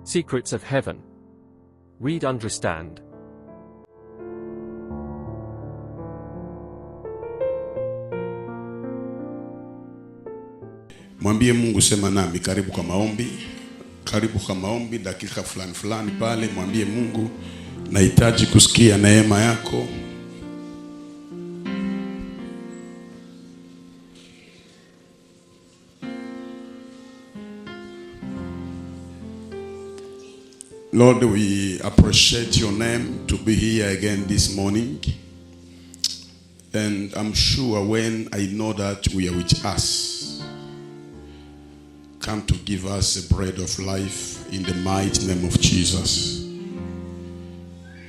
Secrets of Heaven. Read, understand. Mwambie Mungu, sema nami. Karibu kwa maombi. Karibu kwa maombi, dakika fulani pale. Mwambie Mungu, nahitaji kusikia neema yako. Lord, we appreciate your name to be here again this morning. And I'm sure when I know that we are with us, come to give us the bread of life in the mighty name of Jesus.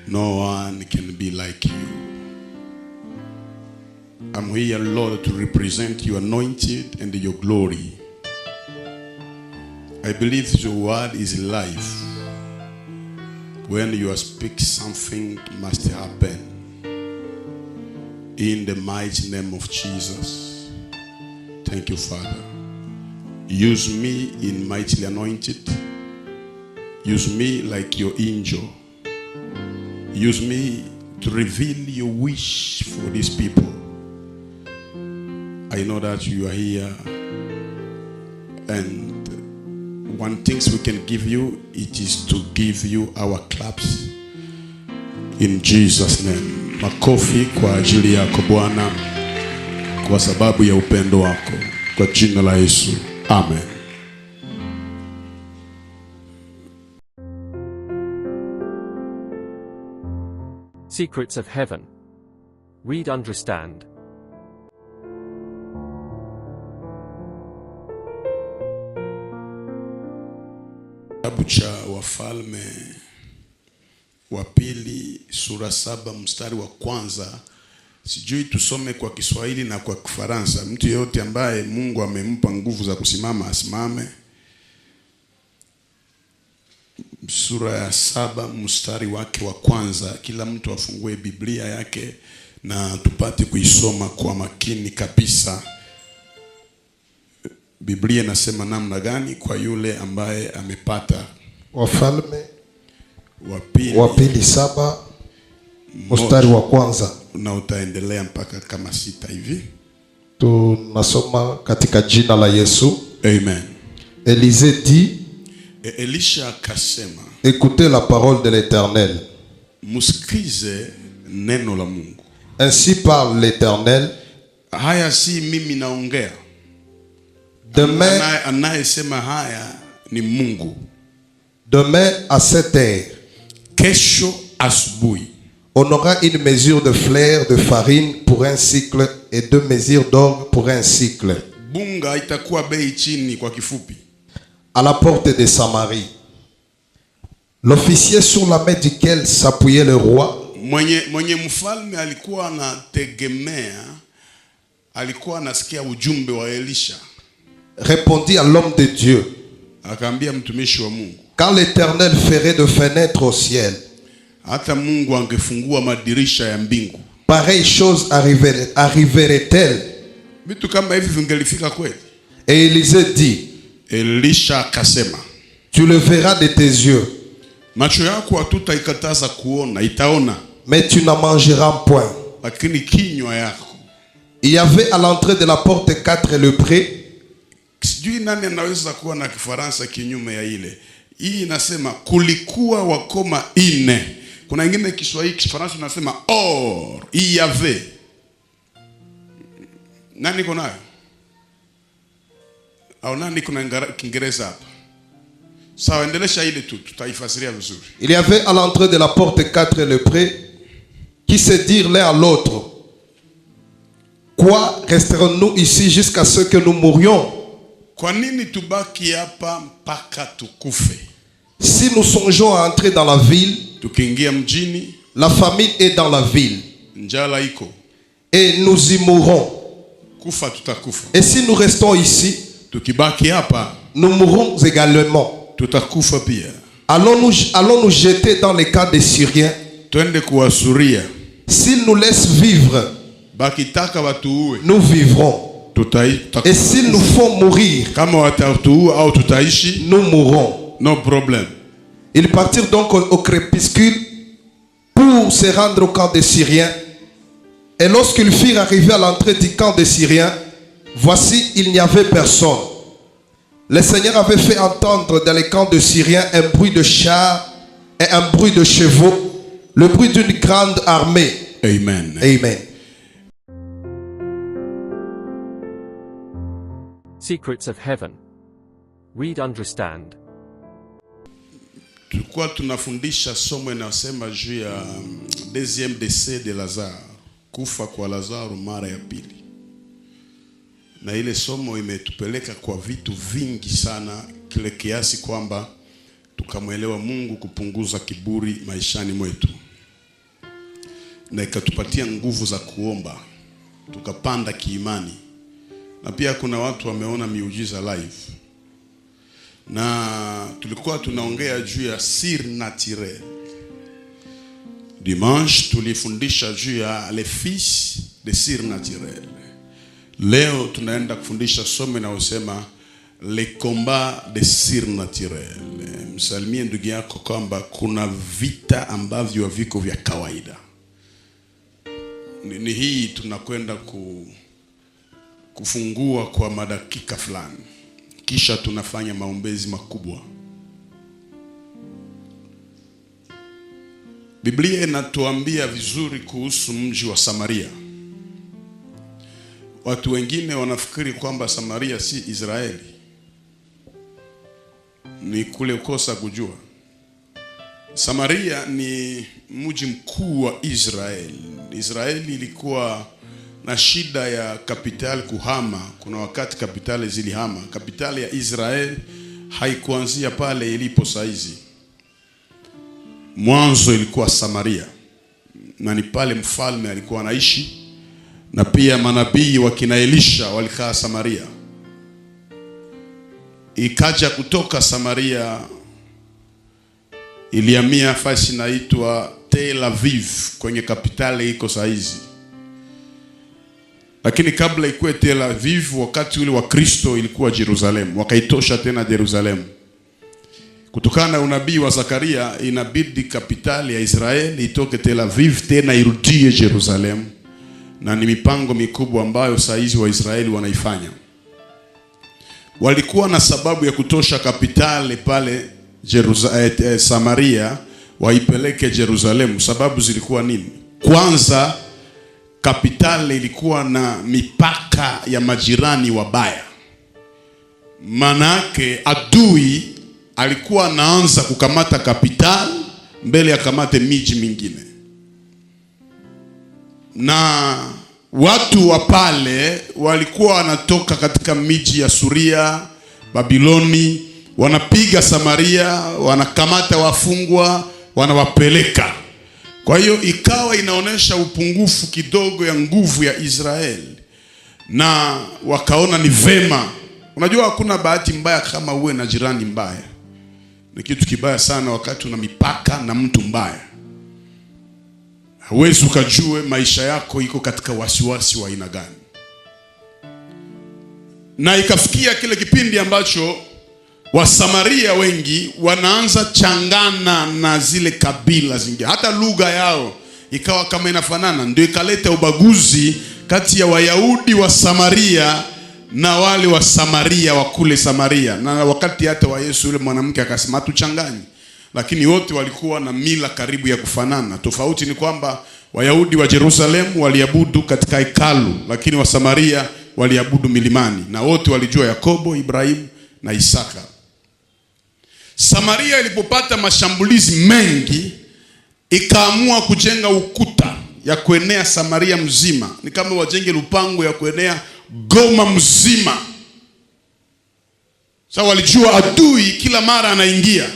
No one can be like you. I'm here, Lord, to represent your anointed and your glory. I believe your word is life. When you speak, something must happen. In the mighty name of Jesus. Thank you, Father. Use me in mightily anointed. Use me like your angel. Use me to reveal your wish for these people. I know that you are here, and one thing we can give you, it is to give you our claps. In Jesus' name. Makofi kwa ajili yako Bwana, kwa sababu ya upendo wako, kwa jina la Yesu. Amen. Secrets of Heaven. Read, understand. Kitabu cha Wafalme wa pili sura 7 mstari wa kwanza. Sijui tusome kwa Kiswahili na kwa Kifaransa. Mtu yote ambaye Mungu amempa nguvu za kusimama asimame. Sura ya 7 mstari wake wa kwanza. Kila mtu afungue Biblia yake na tupate kuisoma kwa makini kabisa. Biblia inasema namna gani kwa yule ambaye amepata? Wafalme wa pili 7 mstari wa kwanza. Na utaendelea mpaka kama 6 hivi. Tunasoma katika jina la Yesu. Amen. Élisée dit, Elisha akasema, écoutez la parole de l'Éternel. Musikize neno la Mungu. Ainsi parle l'Éternel. Haya si mimi naongea. Demain, anayesema haya ni Mungu. Demain à 7 heures, kesho asubuhi, on aura une mesure de fleur de farine pour un cycle et 2 mesures d'orge pour un cycle. Bunga itakuwa bei chini kwa kifupi. À la porte de Samarie. L'officier sur la main duquel s'appuyait le roi, mwenye mfalme alikuwa anategemea, alikuwa anasikia ujumbe wa Elisha, répondit à l'homme de Dieu, akaambia mtumishi wa Mungu, quand l'Éternel ferait de fenêtres au ciel, hata Mungu angefungua madirisha ya mbingu, pareille chose arriverait-elle? Vitu kama hivi vingelifika kweli? Et Élisée dit, Elisha akasema, tu le verras de tes yeux, macho yako hatutaikataza kuona, itaona, mais tu n'en mangeras point. Lakini kinywa yako. Il y avait à l'entrée de la porte 4 lepreux. Sijui nani anaweza kuwa na Kifaransa kinyume ya ile. Hii inasema kulikuwa wakoma 4. Kuna ingine Kiswahili Kifaransa inasema or, il y avait. Nani kuna? Au nani kuna Kiingereza hapa? Sawa, endelesha ile tu, tutaifasiria vizuri. Il y avait à l'entrée de la porte 4 lepreux qui se dirent l'un à l'autre, quoi, resterons-nous ici jusqu'à ce que nous mourions? Kwa nini tubaki hapa mpaka tukufe? Si nous songeons à entrer dans la ville, tukiingia mjini, la famine est dans la ville, njala iko, et nous y mourrons. Kufa tutakufa. Et si nous restons ici, tukibaki hapa, nous mourrons également. Tutakufa pia. Allons-nous jeter dans les camps des Syriens? Twende kuwasuria. S'ils nous laissent vivre, bakitaka watuue, nous vivrons. Et s'ils nous font mourir, kama watatuua au tutaishi, nous mourrons. no problem. Ils partirent donc au crépuscule pour se rendre au camp des Syriens. Et lorsqu'ils furent arrivés à l'entrée du camp des Syriens, voici, il n'y avait personne. Le Seigneur avait fait entendre dans les camps des Syriens un bruit de chars et un bruit de chevaux, le bruit d'une grande armée. Amen. Amen. Secrets of Heaven. Read, understand. Tulikuwa tunafundisha somo inasema juu ya deuxième décès de Lazare, kufa kwa Lazaro mara ya pili. Na ile somo imetupeleka kwa vitu vingi sana, kile kiasi kwamba tukamwelewa Mungu kupunguza kiburi maishani mwetu, na ikatupatia nguvu za kuomba, tukapanda kiimani. Na pia kuna watu wameona miujiza live. Na tulikuwa tunaongea juu ya surnaturel. Dimanche tulifundisha juu ya les fils de surnaturel. Leo tunaenda kufundisha somo linalosema les combats de surnaturel. Msalimie ndugu yako kwamba kuna vita ambavyo viko vya kawaida. Ni hii tunakwenda kufungua kwa madakika fulani, kisha tunafanya maombezi makubwa. Biblia inatuambia vizuri kuhusu mji wa Samaria. Watu wengine wanafikiri kwamba Samaria si Israeli. Ni kule ukosa kujua. Samaria ni mji mkuu wa Israeli. Israeli ilikuwa na shida ya kapitali kuhama. Kuna wakati kapitali zilihama. Kapitali ya Israeli haikuanzia pale ilipo saizi. Mwanzo ilikuwa Samaria. Na ni pale mfalme alikuwa anaishi. Na pia manabii wa kina Elisha walikaa Samaria. Ikaja kutoka Samaria ilihamia fasi inaitwa Tel Aviv, kwenye kapitali iko saizi. Lakini kabla ikuwe Tel Aviv, wakati ule wa Kristo ilikuwa Jerusalem. Wakaitosha tena Jerusalem. Kutokana na unabii wa Zakaria, inabidi kapitali ya Israeli itoke Tel Aviv tena irudie Jerusalem. Na ni mipango mikubwa ambayo saizi wa Israeli wanaifanya. Walikuwa na sababu ya kutosha kapitali pale Samaria waipeleke Jerusalem. Sababu zilikuwa nini? Kwanza, kapitali ilikuwa na mipaka ya majirani wabaya. Manake adui alikuwa anaanza kukamata kapitali mbele ya kamate miji mingine. Na watu wa pale walikuwa wanatoka katika miji ya Suria, Babiloni, wanapiga Samaria, wanakamata wafungwa, wanawapeleka. Kwa hiyo ikawa inaonesha upungufu kidogo ya nguvu ya Israeli. Na wakaona ni vema. Unajua hakuna bahati mbaya kama uwe na jirani mbaya. Ni kitu kibaya sana wakati una mipaka na mtu mbaya. Huwezi ukajue maisha yako iko katika wasiwasi wa aina gani. Na ikafikia kile kipindi ambacho Wasamaria wengi wanaanza changana na zile kabila zingine. Hata lugha yao ikawa kama inafanana. Ndio ikaleta ubaguzi kati ya Wayahudi wa Samaria na wale wa Samaria wa kule Samaria. Na wakati hata wa Yesu yule mwanamke akasema tuchanganye. Lakini wote walikuwa na mila karibu ya kufanana. Tofauti ni kwamba Wayahudi wa Jerusalem waliabudu katika hekalu, lakini wa Samaria waliabudu milimani. Na wote walijua Yakobo, Ibrahimu na Isaka. Samaria ilipopata mashambulizi mengi, ikaamua kujenga ukuta ya kuenea Samaria mzima. Ni kama wajenge lupango ya kuenea Goma mzima. Sasa walijua adui kila mara anaingia.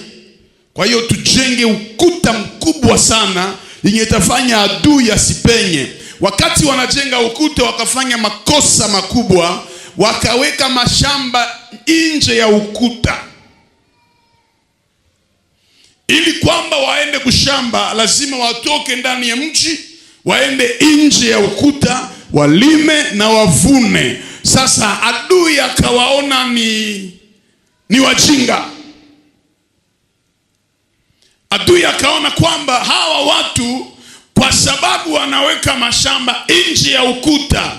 Kwa hiyo tujenge ukuta mkubwa sana yenye itafanya adui asipenye. Wakati wanajenga ukuta wakafanya makosa makubwa, wakaweka mashamba nje ya ukuta. Ili kwamba waende kushamba lazima watoke ndani ya mji, waende nje ya ukuta, walime na wavune. Sasa adui akawaona ni wajinga. Adui akaona kwamba hawa watu kwa sababu wanaweka mashamba nje ya ukuta,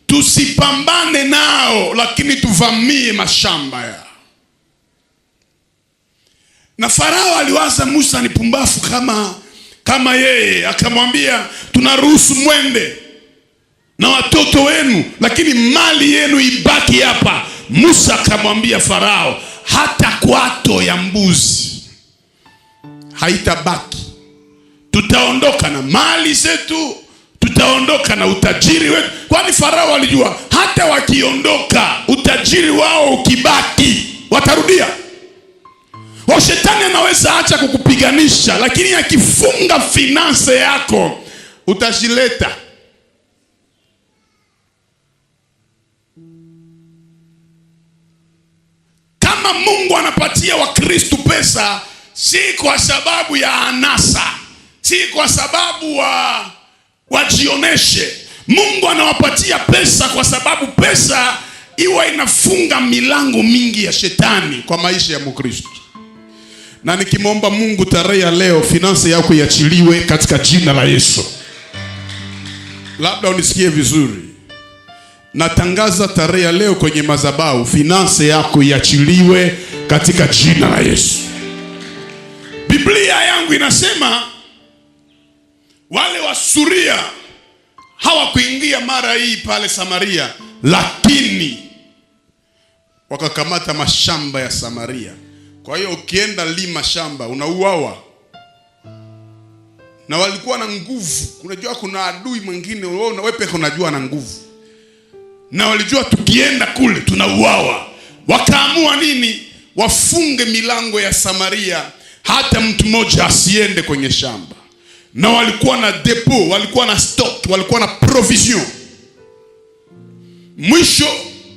tusipambane nao, lakini tuvamie mashamba yao. Na Farao aliwaza Musa ni pumbafu kama yeye, akamwambia tunaruhusu mwende na watoto wenu, lakini mali yenu ibaki hapa. Musa akamwambia Farao, hata kwato ya mbuzi haitabaki. Tutaondoka na mali zetu, tutaondoka na utajiri wetu. Kwani Farao alijua hata wakiondoka, utajiri wao ukibaki, watarudia. Shetani anaweza acha kukupiganisha, lakini akifunga finance yako, utajileta. Kama Mungu anapatia Wakristo pesa, si kwa sababu ya anasa, si kwa sababu wajioneshe. Mungu anawapatia pesa kwa sababu pesa iwa inafunga milango mingi ya shetani kwa maisha ya Mkristo. Na nikimwomba Mungu tarehe ya leo, finance yako iachiliwe katika jina la Yesu. Labda unisikie vizuri. Natangaza tarehe ya leo kwenye madhabahu, finance yako iachiliwe katika jina la Yesu. Biblia yangu inasema wale Wasuria hawakuingia mara hii pale Samaria, lakini wakakamata mashamba ya Samaria. Kwa hiyo ukienda lima shamba unauawa. Na walikuwa na nguvu. Unajua kuna adui mwingine wewe peke unajua na nguvu. Na walijua tukienda kule tunauawa. Wakaamua nini? Wafunge milango ya Samaria, hata mtu mmoja asiende kwenye shamba. Na walikuwa na depot, walikuwa na stock, walikuwa na provision. Mwisho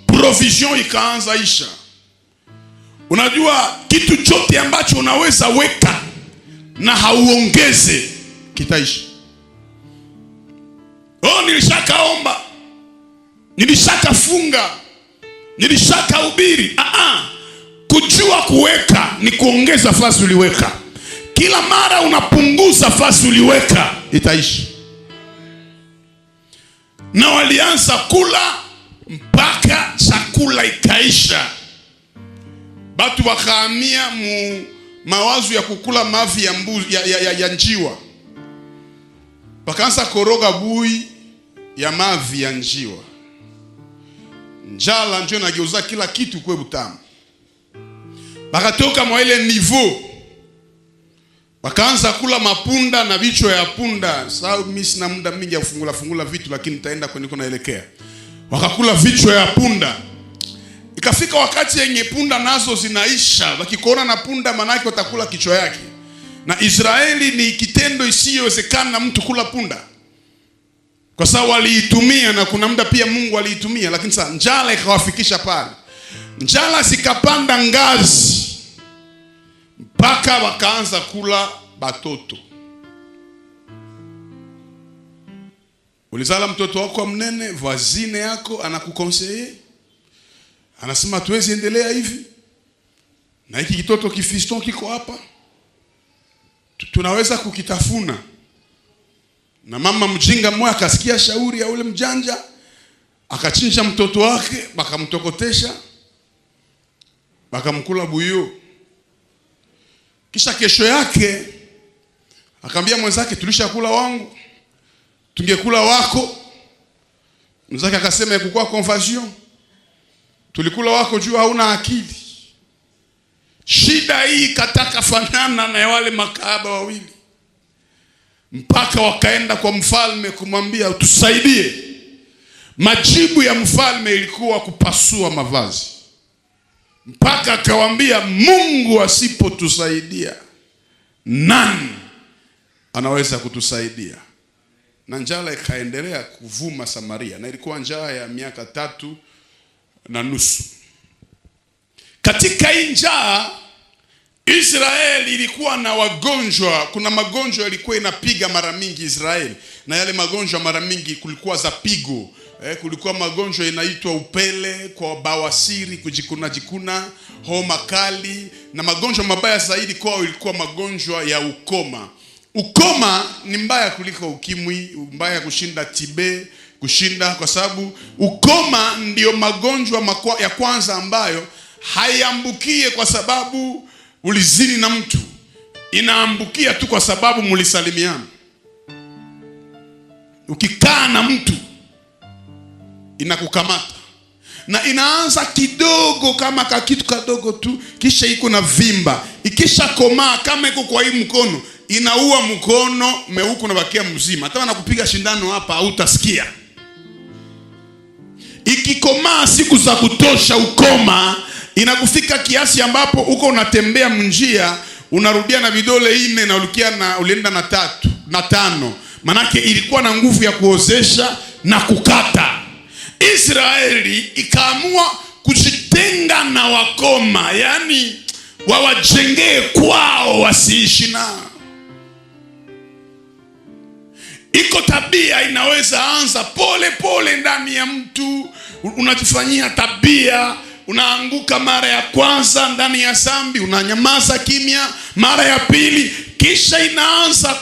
provision ikaanza isha. Unajua kitu chote ambacho unaweza weka na hauongeze kitaisha. Nilishakaomba, nilishakafunga, nilishakahubiri. Kujua kuweka ni kuongeza fasi uliweka. Kila mara unapunguza fasi uliweka, itaisha. Na walianza kula mpaka chakula ikaisha. Batu wakahamia mawazo ya kukula mavi ya mbuzi ya njiwa. Wakaanza koroga bui ya mavi ya njiwa. Njala ndio nageuza kila kitu kwa butamu. Bakatoka mwa ile niveau. Wakaanza kula mapunda na vichwa ya punda. Sawa, mimi sina muda mingi ya kufungula vitu, lakini nitaenda kwenye naelekea. Wakakula vichwa ya punda. Ikafika wakati yenye punda nazo zinaisha. Wakikuona na punda manake watakula kichwa yake. Na Israeli ni kitendo isiyowezekana na mtu kula punda. Kwa sababu waliitumia, na kuna muda pia Mungu aliitumia, lakini sasa njala ikawafikisha pale. Njala zikapanda ngazi mpaka wakaanza kula batoto. Ulizala mtoto wako mnene, voisine yako anakukonseye, anasema tuwezi endelea hivi, na hiki kitoto kifiston kiko hapa, tunaweza kukitafuna. Na mama mjinga mmoja akasikia shauri ya ule mjanja, akachinja mtoto wake, bakamtokotesha, bakamkula buyo. Kisha kesho yake akamwambia mwenzake, tulishakula wangu, tungekula wako. Mwenzake akasema yakukua confusion, tulikula wako juu hauna akili. Shida hii kataka fanana na wale makahaba wawili, mpaka wakaenda kwa mfalme kumwambia tusaidie. Majibu ya mfalme ilikuwa kupasua mavazi. Mpaka akawaambia Mungu asipotusaidia, nani anaweza kutusaidia? Na njala ikaendelea kuvuma Samaria, na ilikuwa njaa ya miaka 3.5. Katika hii njaa Israeli ilikuwa na wagonjwa. Kuna magonjwa yalikuwa inapiga mara mingi Israeli, na yale magonjwa mara mingi kulikuwa za pigo. Kulikuwa magonjwa inaitwa upele, kwa bawasiri, kujikuna, homa kali, na magonjwa mabaya zaidi kwao ilikuwa magonjwa ya ukoma. Ukoma ni mbaya kuliko ukimwi, mbaya kushinda TB, kwa sababu ukoma ndio magonjwa ya kwanza ambayo haiambukie kwa sababu ulizini na mtu. Inaambukia tu kwa sababu mlisalimiana. Ukikaa na mtu inakukamata, na inaanza kidogo kama kitu kadogo tu, kisha iko na vimba. Ikisha komaa kama iko kwa hii mkono, inaua mkono meuko na bakia mzima. Hata wanakupiga shindano hapa hautasikia. Ikikomaa siku za kutosha, ukoma inakufika kiasi ambapo uko unatembea mnjia, unarudia na vidole 4 na ulienda na 3 na 5. Manake ilikuwa na nguvu ya kuozesha na kukata. Israeli ikaamua kujitenga na wakoma, yani wawajengee kwao, wasiishi nao. Iko tabia inaweza anza pole pole ndani ya mtu, unajifanyia tabia, unaanguka mara ya kwanza ndani ya zambi, unanyamaza kimya, mara ya pili, kisha inaanza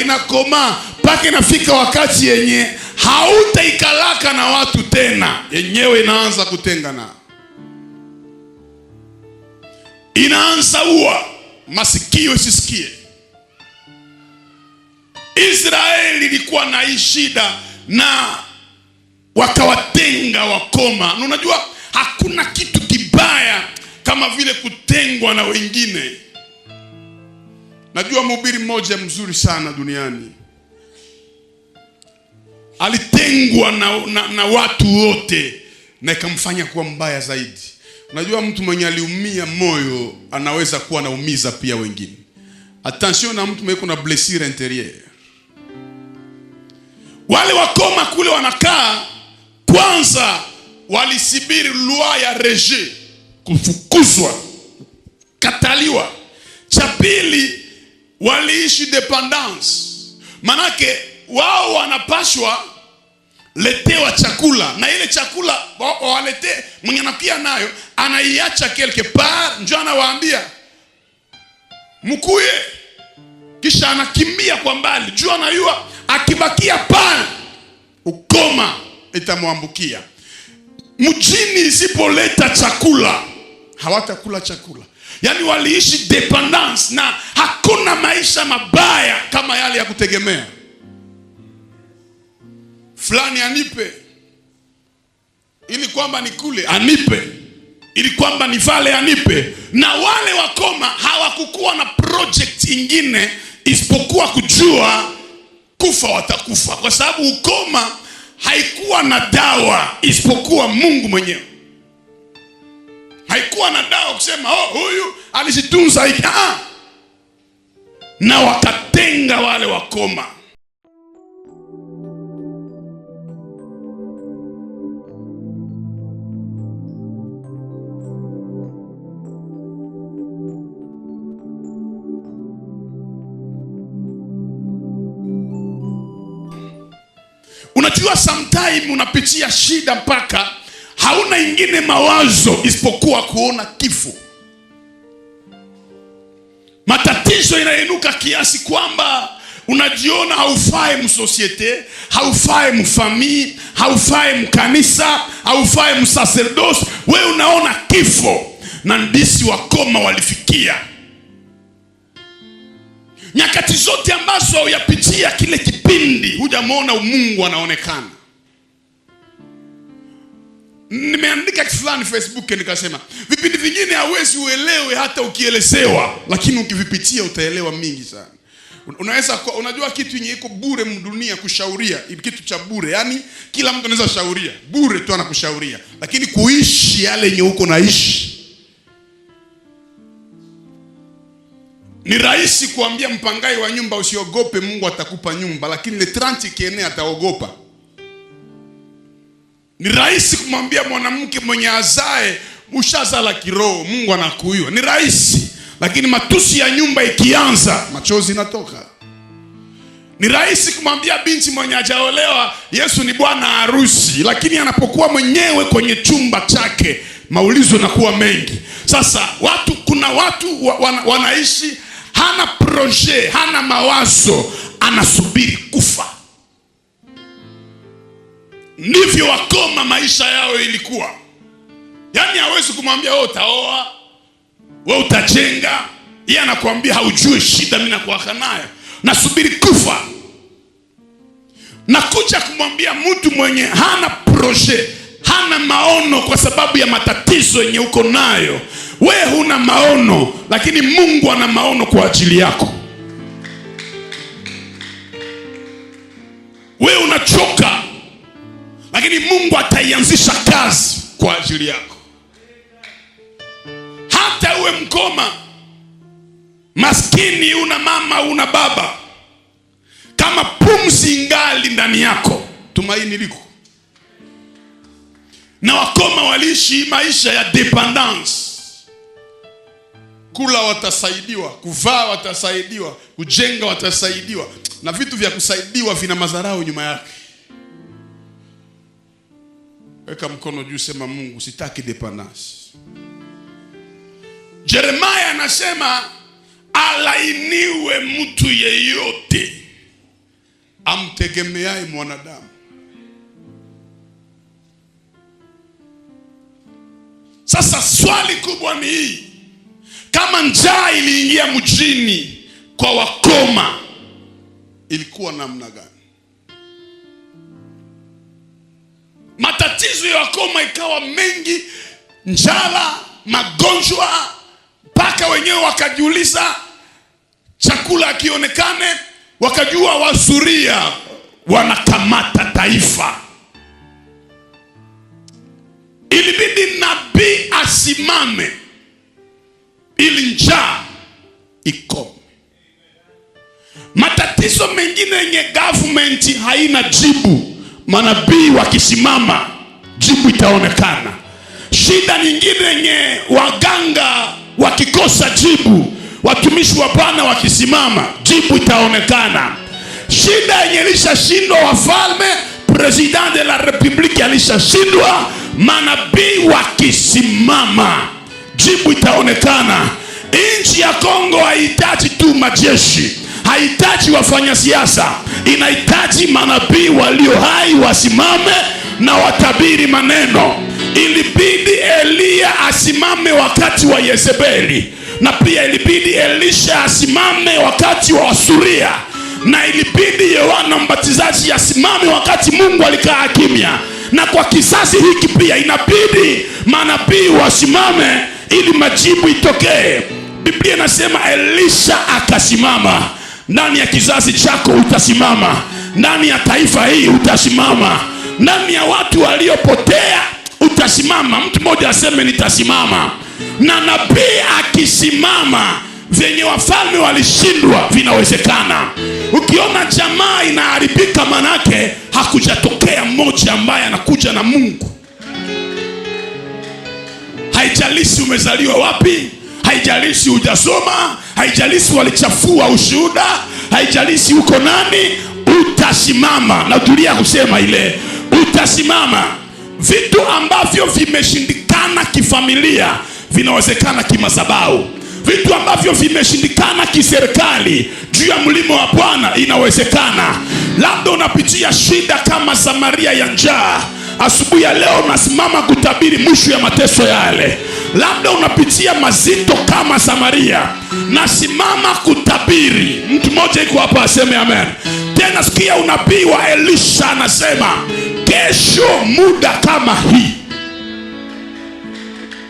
inakomaa mpaka inafika wakati yenye hautaikalaka na watu tena, yenyewe inaanza kutengana, inaanza uwa masikio isisikie. Israeli ilikuwa na hii shida na wakawatenga wakoma. Na unajua hakuna kitu kibaya kama vile kutengwa na wengine. Najua mhubiri mmoja mzuri sana duniani alitengwa na watu wote na ikamfanya kuwa mbaya zaidi. Unajua mtu mwenye aliumia moyo anaweza kuwa anaumiza pia wengine. Attention na mtu mwenye kuna blessure intérieure. Wale wakoma kule wanakaa, kwanza walisibiri loi ya rejet, kufukuzwa, kataliwa. Cha pili, waliishi dependance. Manake wao wanapashwa letewa chakula, na ile chakula walete mwenye anakia nayo anaiacha quelque part, njoo anawaambia mkuye, kisha anakimbia kwa mbali, juu anayua akibakia pale ukoma itamwambukia. Mjini isipoleta chakula hawatakula chakula. Yani waliishi dependance, na hakuna maisha mabaya kama yale ya kutegemea fulani anipe ili kwamba nikule, anipe ili kwamba nivale, anipe. Na wale wakoma hawakukuwa na project ingine isipokuwa kujua kufa watakufa, kwa sababu ukoma haikuwa na dawa isipokuwa Mungu mwenyewe. Haikuwa na dawa kusema huyu alishitunza hiki. Na wakatenga wale wakoma. Unajua sometime unapitia shida mpaka hauna ingine mawazo isipokuwa kuona kifo. Matatizo inainuka kiasi kwamba unajiona haufai msosiete, haufai mfamii, haufai mkanisa, haufai msacerdoce. Wewe unaona kifo. Na ndisi wakoma walifikia. Nyakati zote ambazo uyapitia kile kipindi, hujamuona Mungu anaonekana. Nimeandika kitu fulani Facebook nikasema, vipindi vingine hauwezi uelewe hata ukielezewa, lakini ukivipitia utaelewa mingi sana. Unajua kitu yenye iko bure mdunia kushauria, kitu cha bure. Yani kila mtu anaweza shauria, bure tu anakushauria. Lakini kuishi yale yenye uko naishi. Ni rahisi kuambia mpangai wa nyumba usiogope, Mungu atakupa nyumba, lakini le 30 kiene ataogopa. Ni rahisi kumwambia mwanamke mwenye azae ushazala kiroho, Mungu anakuiwa. Ni rahisi, lakini matusi ya nyumba ikianza, machozi natoka. Ni rahisi kumwambia binti mwenye hajaolewa Yesu ni bwana harusi, lakini anapokuwa mwenyewe kwenye chumba chake maulizo yanakuwa mengi. Sasa kuna watu wanaishi hana projet, hana mawazo, anasubiri kufa. Ndivyo wakoma maisha yao ilikuwa. Yaani hawezi kumwambia wewe utaoa, wewe utajenga. Yeye anakuambia haujui shida mimi nakuwaka nayo, nasubiri kufa. Nakuja kumwambia mtu mwenye hana projet, hana maono kwa sababu ya matatizo yenye uko nayo. Wewe huna maono, lakini Mungu ana maono kwa ajili yako. Wewe unachoka, lakini Mungu ataianzisha kazi kwa ajili yako. Hata uwe mkoma, maskini, una mama, una baba, kama pumzi ingali ndani yako, tumaini liko. Na wakoma waliishi maisha ya dependence. Kula watasaidiwa, kuvaa watasaidiwa, kujenga watasaidiwa, na vitu vya kusaidiwa vina madharau nyuma yake. Weka mkono juu, sema Mungu, sitaki dependence. Yeremia anasema alainiwe mtu yeyote amtegemeaye mwanadamu. Sasa swali kubwa ni hii: kama njaa iliingia mjini kwa wakoma, ilikuwa namna gani? Matatizo ya wakoma ikawa mengi, njala, magonjwa, mpaka wenyewe wakajiuliza, chakula kionekane, wakajua Wasuria wanakamata taifa. Ilibidi nabii asimame ili njaa ikome. Matatizo mengine yenye government haina jibu, manabii wakisimama jibu itaonekana. Shida nyingine yenye waganga wakikosa jibu, watumishi wa Bwana wakisimama jibu itaonekana. Shida yenye ilishashindwa wafalme, president de la republique alishashindwa, manabii wakisimama jibu itaonekana. Nchi ya Kongo haihitaji tu majeshi, haihitaji wafanya siasa, inahitaji manabii walio hai wasimame na watabiri maneno. Ilibidi Elia asimame wakati wa Yezebeli, na pia ilibidi Elisha asimame wakati wa Wasuria, na ilibidi Yohana Mbatizaji asimame wakati Mungu alikaa kimya. Na kwa kizazi hiki pia inabidi manabii wasimame ili majibu itokee. Biblia inasema Elisha akasimama. Ndani ya kizazi chako utasimama, ndani ya taifa hii utasimama, ndani ya watu waliopotea utasimama. Mtu mmoja aseme nitasimama. Na nabii akisimama, venye wafalme walishindwa vinawezekana. Ukiona jamaa inaharibika, manake hakujatokea mmoja ambaye anakuja na Mungu. Haijalishi umezaliwa wapi, haijalishi hujasoma, haijalishi walichafua ushuhuda, haijalishi uko nani, utasimama. Na tulia kusema ile utasimama. Vitu ambavyo vimeshindikana kifamilia vinawezekana kimadhabahu. Vitu ambavyo vimeshindikana kiserikali, juu ya mlima wa Bwana inawezekana. Labda unapitia shida kama Samaria ya njaa, asubuhi ya leo nasimama kutabiri mwisho ya mateso yale. Labda unapitia mazito kama Samaria, nasimama kutabiri. Mtu mmoja yuko hapa aseme amen. Tena sikia unabii wa Elisha anasema, kesho muda kama hii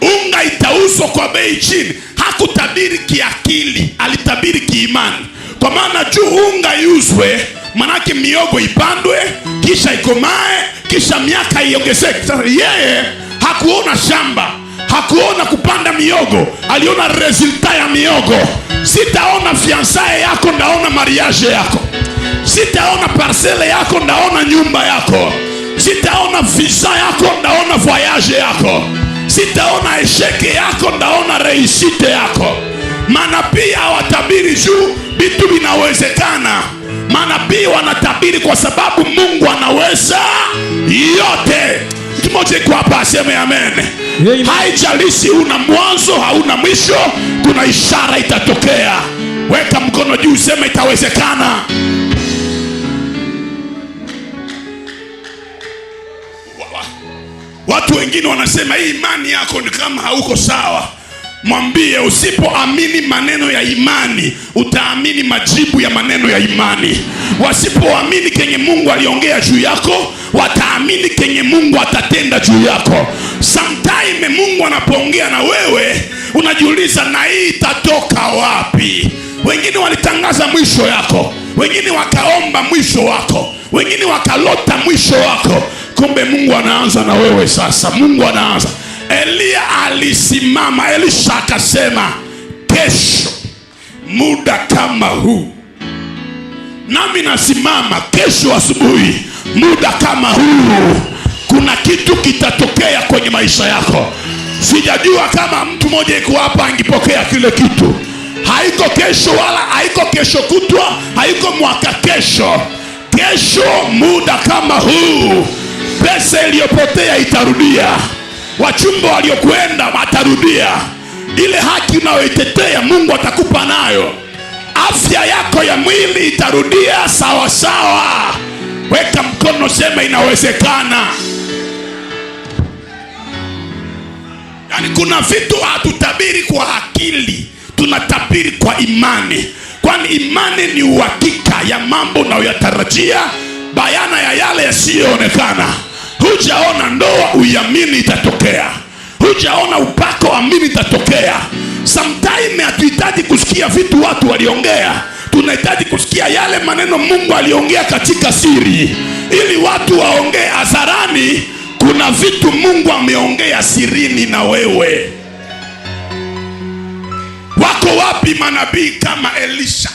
unga itauzwa kwa bei chini. Hakutabiri kiakili, alitabiri kiimani. Kwa maana juu unga iuzwe, manake miogo ipandwe, kisha ikomae, kisha miaka iongezeke. Sasa yeye hakuona shamba, hakuona kupanda miogo, aliona resulta ya miogo. Sitaona fiansaye yako, ndaona mariage yako. Sitaona parcele yako, ndaona nyumba yako. Sitaona visa yako, ndaona voyage yako. Sitaona esheke yako, ndaona reisite yako. Manabii hawatabiri juu vitu vinawezekana. Manabii wanatabiri kwa sababu Mungu anaweza yote. Mtu mmoja kwa hapa aseme amen. Haijalishi una mwanzo hauna mwisho, kuna ishara itatokea. Weka mkono juu, sema itawezekana. Watu wengine wanasema hii imani yako ni kama hauko sawa. Mwambie, usipoamini maneno ya imani, utaamini majibu ya maneno ya imani. Wasipoamini kenye Mungu aliongea juu yako, wataamini kenye Mungu atatenda juu yako. Sometime Mungu anapoongea na wewe, unajiuliza na hii itatoka wapi? Wengine walitangaza mwisho yako, wengine wakaomba mwisho wako, wengine wakalota mwisho wako. Kumbe Mungu anaanza na wewe sasa. Mungu anaanza. Elia alisimama, Elisha akasema, kesho muda kama huu nami nasimama, kesho asubuhi muda kama huu kuna kitu kitatokea kwenye maisha yako. Sijajua kama mtu mmoja yuko hapa angepokea kile kitu. Haiko kesho wala haiko kesho kutwa, haiko mwaka kesho. Kesho muda kama huu pesa iliyopotea itarudia. Wachumba waliokwenda watarudia. Ile haki unayoitetea Mungu atakupa nayo. Afya yako ya mwili itarudia sawa sawa. Weka mkono, sema inawezekana. Yani kuna vitu hatutabiri kwa akili, tunatabiri kwa imani. Kwani imani ni uhakika ya mambo unayoyatarajia, bayana ya yale yasiyoonekana. Hujaona ndoa, uiamini itatokea. Hujaona upako, amini itatokea. Sometimes hatuhitaji kusikia vitu watu waliongea, tunahitaji kusikia yale maneno Mungu aliongea katika siri, ili watu waongee hadharani. Kuna vitu Mungu ameongea sirini na wewe. Wako wapi manabii kama Elisha?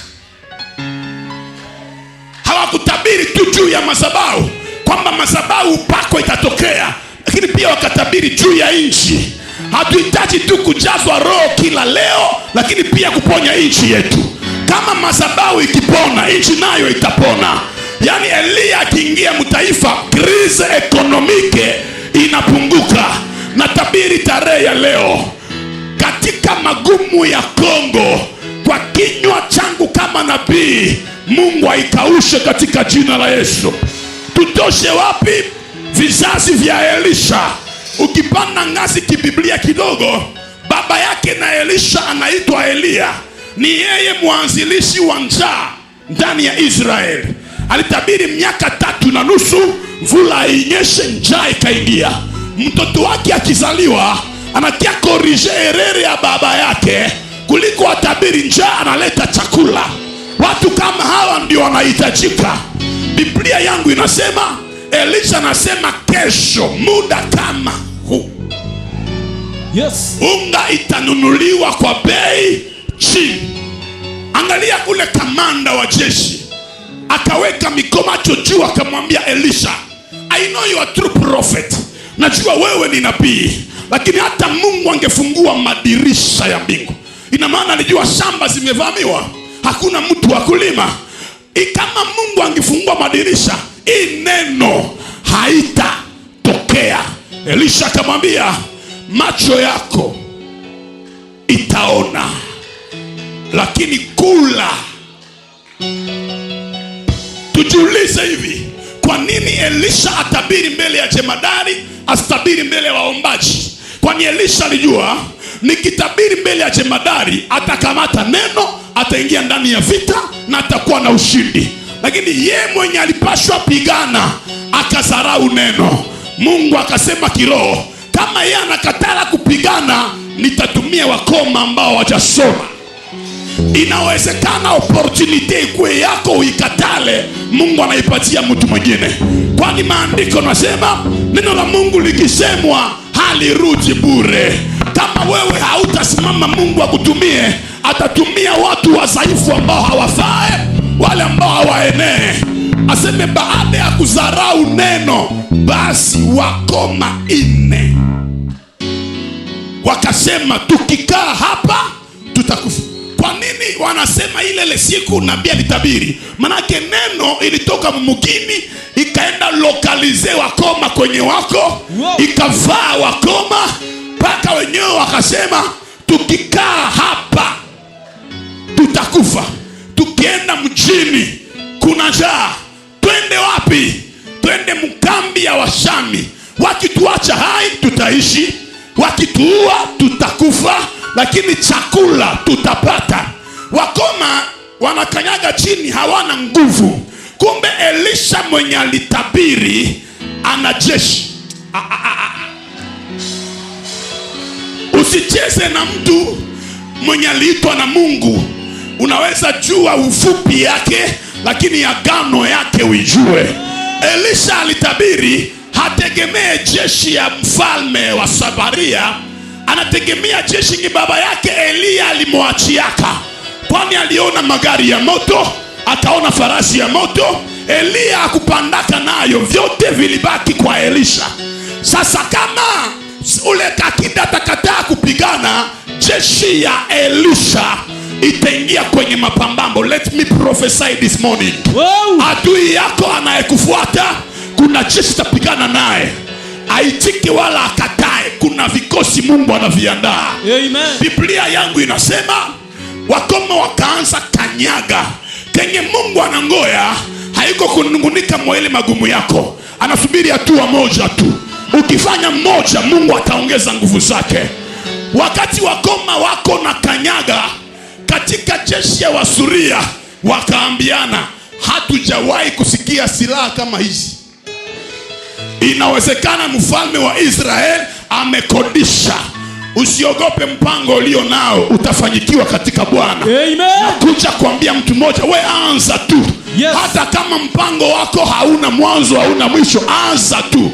Hawakutabiri tu juu ya madhabahu kwamba madhabahu upako itatokea, lakini pia wakatabiri juu ya nchi. Hatuhitaji tu kujazwa roho kila leo, lakini pia kuponya nchi yetu. Kama madhabahu ikipona, nchi nayo itapona. Yani Elia akiingia mtaifa, krize ekonomike inapunguka. Natabiri tarehe ya leo, katika magumu ya Kongo, kwa kinywa changu kama nabii, Mungu aikaushe katika jina la Yesu. Tutoshe wapi vizazi vya Elisha? Ukipanda ngazi kibiblia kidogo, baba yake na Elisha anaitwa Elia. Ni yeye mwanzilishi wa njaa ndani ya Israeli. Alitabiri miaka 3.5 mvula hainyeshe, njaa ikaingia. Mtoto wake akizaliwa anatia korije erere ya baba yake, kuliko atabiri njaa analeta chakula. Watu kama hawa ndio wanahitajika. Biblia yangu inasema, Elisha anasema kesho muda kama huu, Yes. unga itanunuliwa kwa bei chini. Angalia kule kamanda wa jeshi akaweka mikono juu, akamwambia Elisha, I know you are true prophet. Najua wewe ni nabii, lakini hata Mungu angefungua madirisha ya mbingu. Ina maana alijua shamba zimevamiwa, hakuna mtu wa kulima. Kama Mungu angefungua madirisha, hii neno haitatokea. Elisha akamwambia, macho yako itaona, lakini kula. Tujiulize hivi, kwa nini Elisha atabiri mbele ya jemadari, asitabiri mbele ya waombaji? Kwani Elisha alijua nikitabiri mbele ya jemadari atakamata neno, ataingia ndani ya vita na atakuwa na ushindi. Lakini ye mwenye alipashwa pigana akazarau neno. Mungu akasema kiroho, kama yeye anakatala kupigana, nitatumia wakoma ambao hawajasoma. Inawezekana opportunity ikue yako uikatale, Mungu anaipatia mtu mwingine. Kwani maandiko nasema, neno la Mungu likisemwa halirudi bure. Kama wewe hautasimama, Mungu akutumie, atatumia watu wadhaifu ambao hawafae, wale ambao hawaenee. Aseme baada ya kudharau neno, basi wakoma 4 wakasema tukikaa hapa tutakufa. Kwa nini wanasema ile siku nabii alitabiri. Manake neno ilitoka mumugini ikaenda lokalize wakoma kwenye wako, ikavaa wakoma mpaka wenyewe wakasema tukikaa hapa tutakufa. Tukienda mjini kuna njaa, twende wapi? Twende mkambi ya Washami. Wakituacha hai tutaishi, wakituua tutakufa, lakini chakula tutapata. Wakoma wanakanyaga chini, hawana nguvu. Kumbe Elisha mwenye alitabiri ana jeshi. Usicheze na mtu mwenye aliitwa na Mungu. Unaweza jua ufupi yake, lakini agano yake uijue. Elisha alitabiri hategemee jeshi ya mfalme wa Samaria, anategemea jeshi ni baba yake Elia alimwachiaka. Kwani aliona magari ya moto, akaona farasi ya moto. Elia hakupandaka nayo, vyote vilibaki kwa Elisha. Sasa kama ule kakida atakataa kupigana, jeshi ya Elisha itaingia kwenye mapambano. Let me prophesy this morning. Adui yako anayekufuata, kuna jeshi tapigana naye. Aitike wala akatae, kuna vikosi Mungu anaviandaa. Amen. Biblia yangu inasema wakoma wakaanza kanyaga. Kenye Mungu anangoya haiko kunungunika mwele magumu yako, anasubiri hatua moja tu. Ukifanya moja, Mungu ataongeza nguvu zake. Wakati wakoma wako na kanyaga katika jeshi ya Wasuria, wakaambiana hatujawahi kusikia silaha kama hizi. Inawezekana mfalme wa Israel amekodisha. Usiogope mpango ulio nao, utafanyikiwa katika Bwana. Amen. Nakuja kuambia mtu mmoja, we anza tu. Yes. Hata kama mpango wako hauna mwanzo, hauna mwisho, anza tu.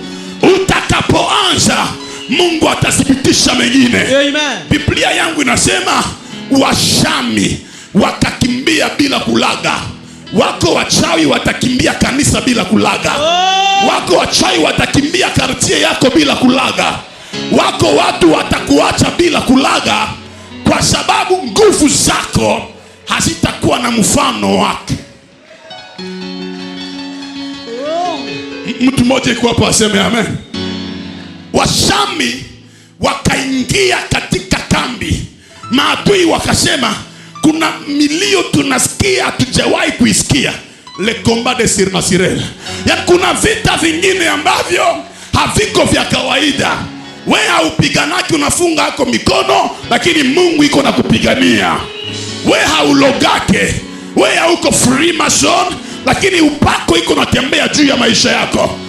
Utakapoanza, Mungu atathibitisha mengine. Amen. Biblia yangu inasema Washami wakakimbia bila kulaga. Wako wachawi watakimbia kanisa bila kulaga. Wako wachawi watakimbia kartie yako bila kulaga. Wako watu watakuacha bila kulaga, kwa sababu nguvu zako hazitakuwa na mfano wake. Mtu mmoja yuko hapo aseme amen. Washami wakaingia katika kambi. Maadui wakasema kuna milio tunasikia hatujawahi kuisikia. Le combat de Sirnasirel. Ya kuna vita vingine ambavyo haviko vya kawaida. We haupiganaki unafunga hako mikono, lakini Mungu iko na kupigania. We haulogake, we hauko Freemason, lakini upako iko natembea juu ya maisha yako.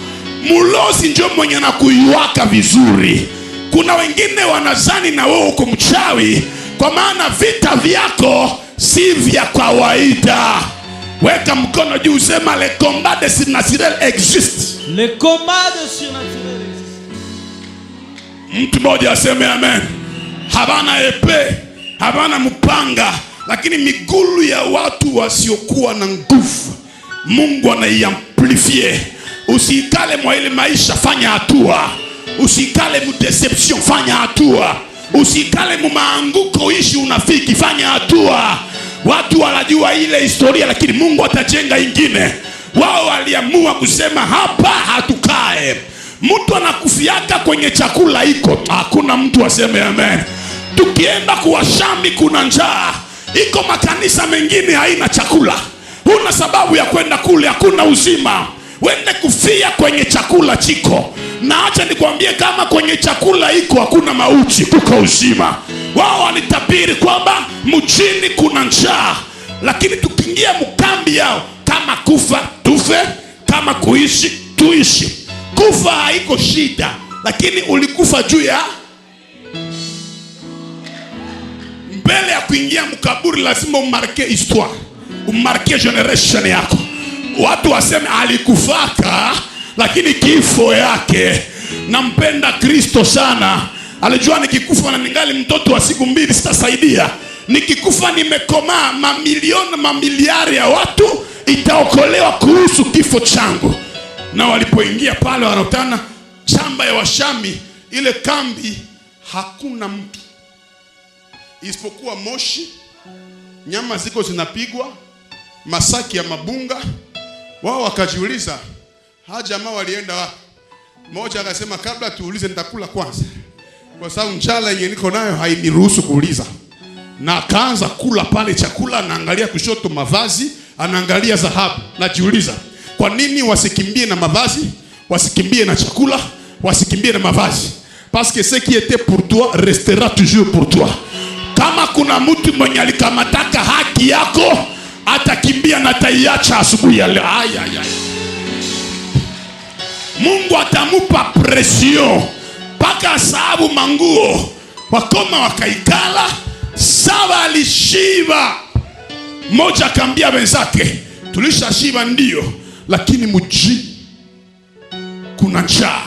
Mulozi ndio mwenye na kuiwaka vizuri. Kuna wengine wanazani na wewe uko mchawi, kwa maana vita vyako si vya kawaida. Weka mkono juu, sema le combat de surnaturel existe. Le combat de surnaturel existe. Mtu mmoja aseme amen. Habana epe, habana mpanga, lakini migulu ya watu wasiokuwa na nguvu Mungu anaiamplifie. Usikale mwa ile maisha, fanya hatua. Usikale mu deception, fanya hatua. Usikale mu maanguko, ishi unafiki, fanya hatua. Watu wanajua ile historia, lakini Mungu atajenga ingine. Wao waliamua kusema hapa hatukae. Mtu anakufiaka kwenye chakula iko, hakuna mtu aseme amen. Tukienda kuwashami kuna njaa, iko makanisa mengine haina chakula. Huna sababu ya kwenda kule, hakuna uzima. Wende kufia kwenye chakula chiko. Na acha nikwambie, kama kwenye chakula iko hakuna mauti, kuko uzima. Wao walitabiri kwamba mjini kuna njaa, lakini tukiingia mkambi yao, kama kufa tufe, kama kuishi tuishi. Kufa haiko shida, lakini ulikufa juu ya. Mbele ya kuingia mkaburi lazima umarke histoire, umarke generation yako. Watu waseme alikufaka, lakini kifo yake. Nampenda Kristo sana. Alijua nikikufa na ningali mtoto wa siku 2 sitasaidia. Nikikufa nimekomaa, mamilioni mamiliari ya watu itaokolewa kuhusu kifo changu. Na walipoingia pale wanakutana shamba ya Washami, ile kambi hakuna mtu isipokuwa moshi nyama ziko zinapigwa, masaki ya mabunga. Wao wakajiuliza, hawa jamaa walienda wapi? Mmoja akasema, kabla tuulize nitakula kwanza, kwa sababu njala yenye niko nayo hainiruhusu kuuliza. Na akaanza kula pale chakula, anaangalia kushoto mavazi, anaangalia dhahabu. Najiuliza, kwa nini wasikimbie na mavazi, wasikimbie na chakula, wasikimbie na mavazi? Parce que ce qui était pour toi restera toujours pour toi. Kama kuna mtu mwenye alikamataka haki yako, atakimbia na taiacha asubuhi ya leo. Mungu atamupa pression paka sababu manguo wakoma wakaikala. Sawa alishiba. Moja akambia wenzake, tulisha shiba ndio, lakini mji kuna njaa.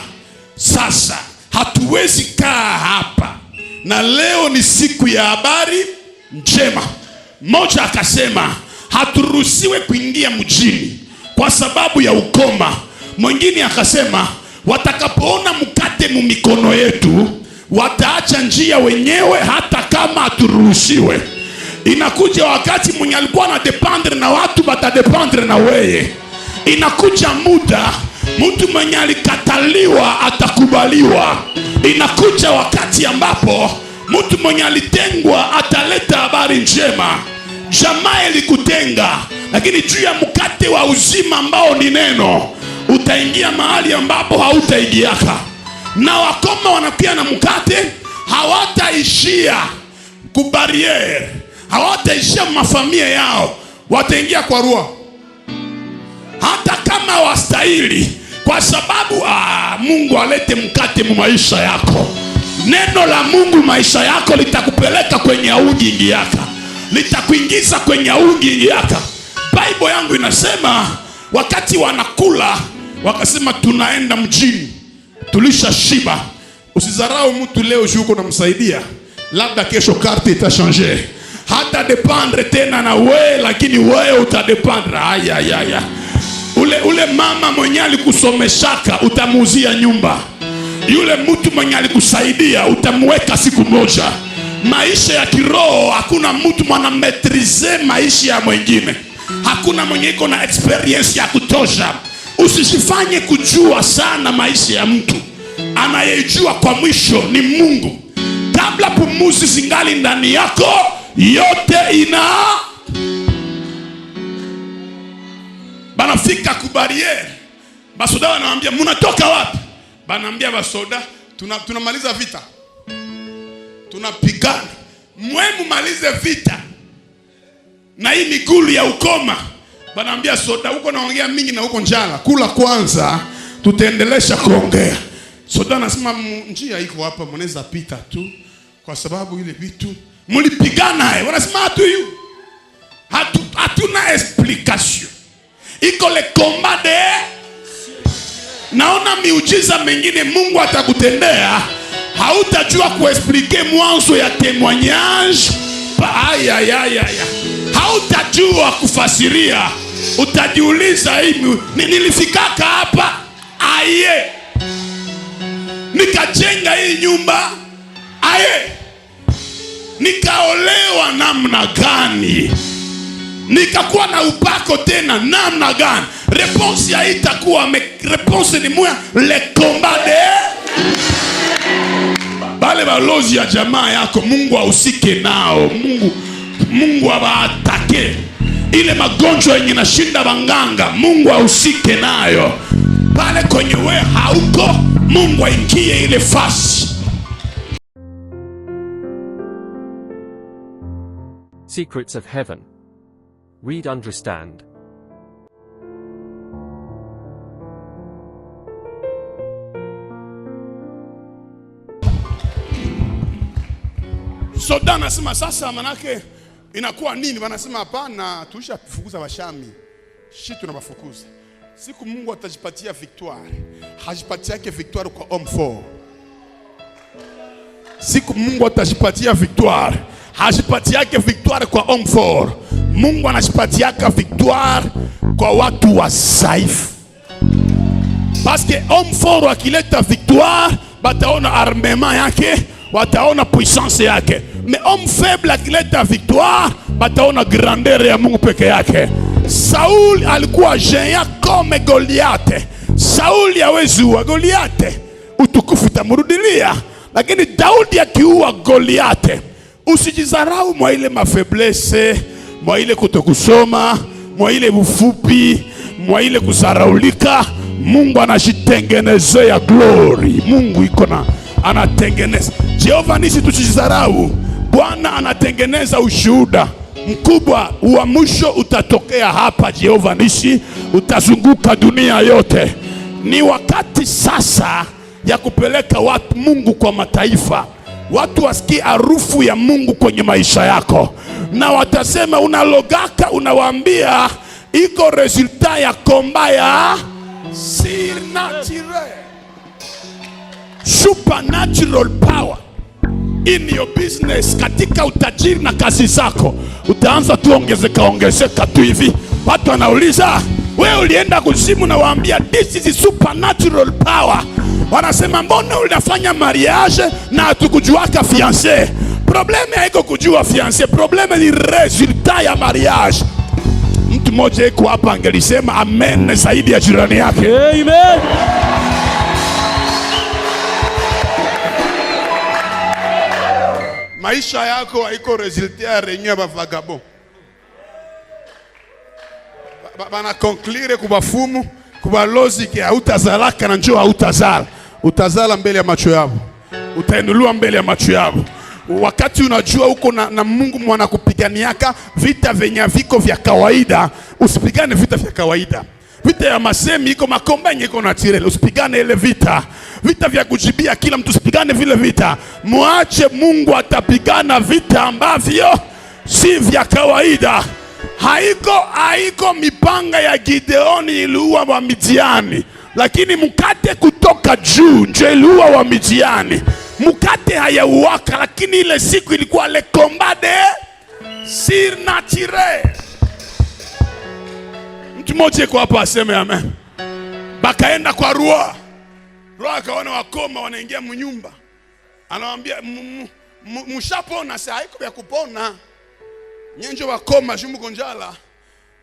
Sasa hatuwezi kaa hapa, na leo ni siku ya habari njema. Moja akasema haturuhusiwe kuingia mjini kwa sababu ya ukoma. Mwingine akasema watakapoona mkate mu mikono yetu wataacha njia wenyewe, hata kama haturuhusiwe. Inakuja wakati mwenye alikuwa na dependre na watu batadependre na weye. Inakuja muda mtu mwenye alikataliwa atakubaliwa. Inakuja wakati ambapo mtu mwenye alitengwa ataleta habari njema. Jamaa ilikutenga, lakini juu ya mkate wa uzima ambao ni neno, utaingia mahali ambapo hautaingiaka. Na wakoma wanakuwa na mkate, hawataishia kubariere, hawataishia mafamilia yao, wataingia kwa roho hata kama wastahili, kwa sababu Mungu alete mkate mu maisha yako. Neno la Mungu maisha yako litakupeleka kwenye augi ingiaka, litakuingiza kwenye augi ingiaka. Bible yangu inasema wakati wanakula wakasema tunaenda mjini, tulisha shiba. Usizarau mtu leo shuko namsaidia, labda kesho karte itashanger. Hata dependre tena na wewe, lakini wewe utadependre. Ule mama mwenye alikusomeshaka utamuuzia nyumba. Yule mtu mwenye alikusaidia utamuweka siku moja. Maisha ya kiroho, hakuna mtu mwana metrize maisha ya mwingine. Hakuna mwenye iko na experience ya kutosha. Usisifanye kujua sana maisha ya mtu. Anayejua kwa mwisho ni Mungu. Kabla pumuzi zingali ndani yako, yote banafika kubariere. Basoda wanaambia, "Munatoka wapi?" Banaambia basoda, tunamaliza vita. Tunapigana. Mwemu malize vita. Na hii migulu ya ukoma. Banaambia soda, uko naongea mingi na uko njala. Kula kwanza, tutaendelesha kuongea. Soda anasema, njia iko hapa, mnaweza pita tu, kwa sababu ile vitu mlipigana. Wanasema hatuna explication. Iko le combat de. Naona miujiza mengine Mungu atakutendea, hautajua kuexplique mwanzo ya témoignage. Hautajua kufasiria. Utajiuliza, nilifikaka hapa nikajenga hii nyumba nikaolewa namna gani, nikakuwa na upako tena namna gani? Réponse ya itakuwa réponse ni moya, le combat de. Bale balozi ya jamaa yako Mungu ahusike nao. Mungu abaatake. Ile magonjwa yenye nashinda banganga Mungu ahusike nayo. Pale kwenye wewe hauko, Mungu aingie ile fasi. Secrets of Heaven. Read, understand. Soda anasema sasa manake inakuwa nini? Wanasema hapana, tulishafukuza washami. Shi tunawafukuza. Siku Mungu atajipatia victoire, hajipatia yake victoire kwa homme fort. Siku Mungu atajipatia victoire, hajipatia yake victoire kwa homme fort. Mungu anajipatia yake victoire kwa watu wasaifu. Parce que homme fort akileta victoire, bataona armement yake, wataona puissance yake. Mais homme faible akileta victoire, bataona grandeur ya Mungu peke yake. Sauli alikuwa géant comme Goliath. Sauli hawezi ua Goliath, utukufu utamurudilia. Lakini Daudi akiua Goliath, usijizarau mwa ile mafaiblesse, mwa ile kutokusoma, mwa ile ufupi, mwa ile kuzaraulika. Mungu anajitengenezea glory. Mungu iko na anatengeneza. Jehova nisi tusijizarau. Bwana anatengeneza ushuhuda mkubwa wa mwisho utatokea hapa. Jehova nisi utazunguka dunia yote. Ni wakati sasa ya kupeleka watu Mungu kwa mataifa. Watu wasikie harufu ya Mungu kwenye maisha yako, na watasema unalogaka, unawaambia iko resulta ya komba ya supernatural power in your business. Katika utajiri na kazi zako utaanza tu ongezeka tu hivi. Watu wanauliza, wewe ulienda kuzimu? Na waambia this is supernatural power. Wanasema mbona unafanya mariage na hatukujuaka fiancé? Probleme haiko kujua fiancé, probleme ni resulta ya mariage. Mtu mmoja yuko hapa angelisema amen zaidi ya jirani yake. Amen. Maisha yako haiko resulta ya reunion ya vagabond. Bana conclure kubafumu, kubalozi ki hautazalaka na njoo hautazala. Utazala mbele ya macho yao. Utainuliwa mbele ya macho yao. Wakati unajua uko na Mungu mwana kupiganiaka vita venya viko vya kawaida, usipigane vita vya kawaida. Vita ya masemi iko makombenye iko naturel, usipigane ile vita. Vita vya kujibia kila mtu, usipigane vile vita. Mungu atapigana vita ambavyo si vya kawaida. Haiko mipanga ya Gideoni iliua wa Midiani, lakini mkate kutoka juu ndio iliua wa Midiani. Mkate hayauaka, lakini ile siku ilikuwa le combat de surnaturel. Mtu mmoja kwa hapa aseme amen. Bakaenda kwa Roi akaona wakoma wanaingia mnyumba. Anawaambia mshapona? Sasa haiko ya kupona. Nyenjo wakoma shumbu konjala.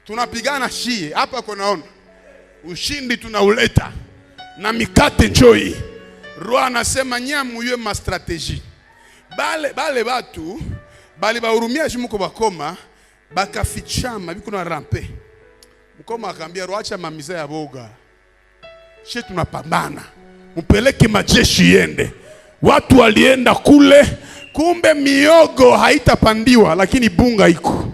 Tunapigana shie. Hapa kunaona ushindi tunauleta na mikate njoi. Roi anasema nyamu yue ma strategie. Bale batu bali bahurumia shimuko bakoma bakafichama biko na rampe. Mkoma akaambia Roi, acha mamiza ya boga. She tunapambana. Mpeleke majeshi yende. Watu walienda kule, kumbe miogo haitapandiwa lakini bunga iko.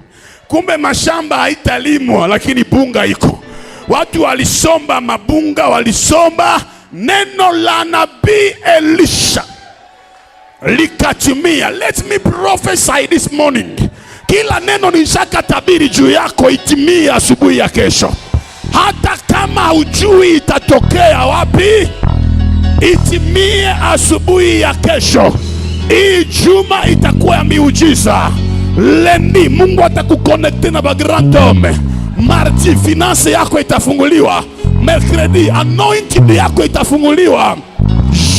Kumbe mashamba haitalimwa lakini bunga iko. Watu walisomba mabunga, walisomba neno la nabii Elisha likatimia. Let me prophesy this morning. Kila neno nishaka tabiri juu yako itimie asubuhi ya kesho. Hata kama hujui itatokea wapi, itimie asubuhi ya kesho. Hii juma itakuwa ya miujiza. Lendi Mungu atakuconnecte na grand homme. Mardi finance yako itafunguliwa. Mercredi anointing yako itafunguliwa.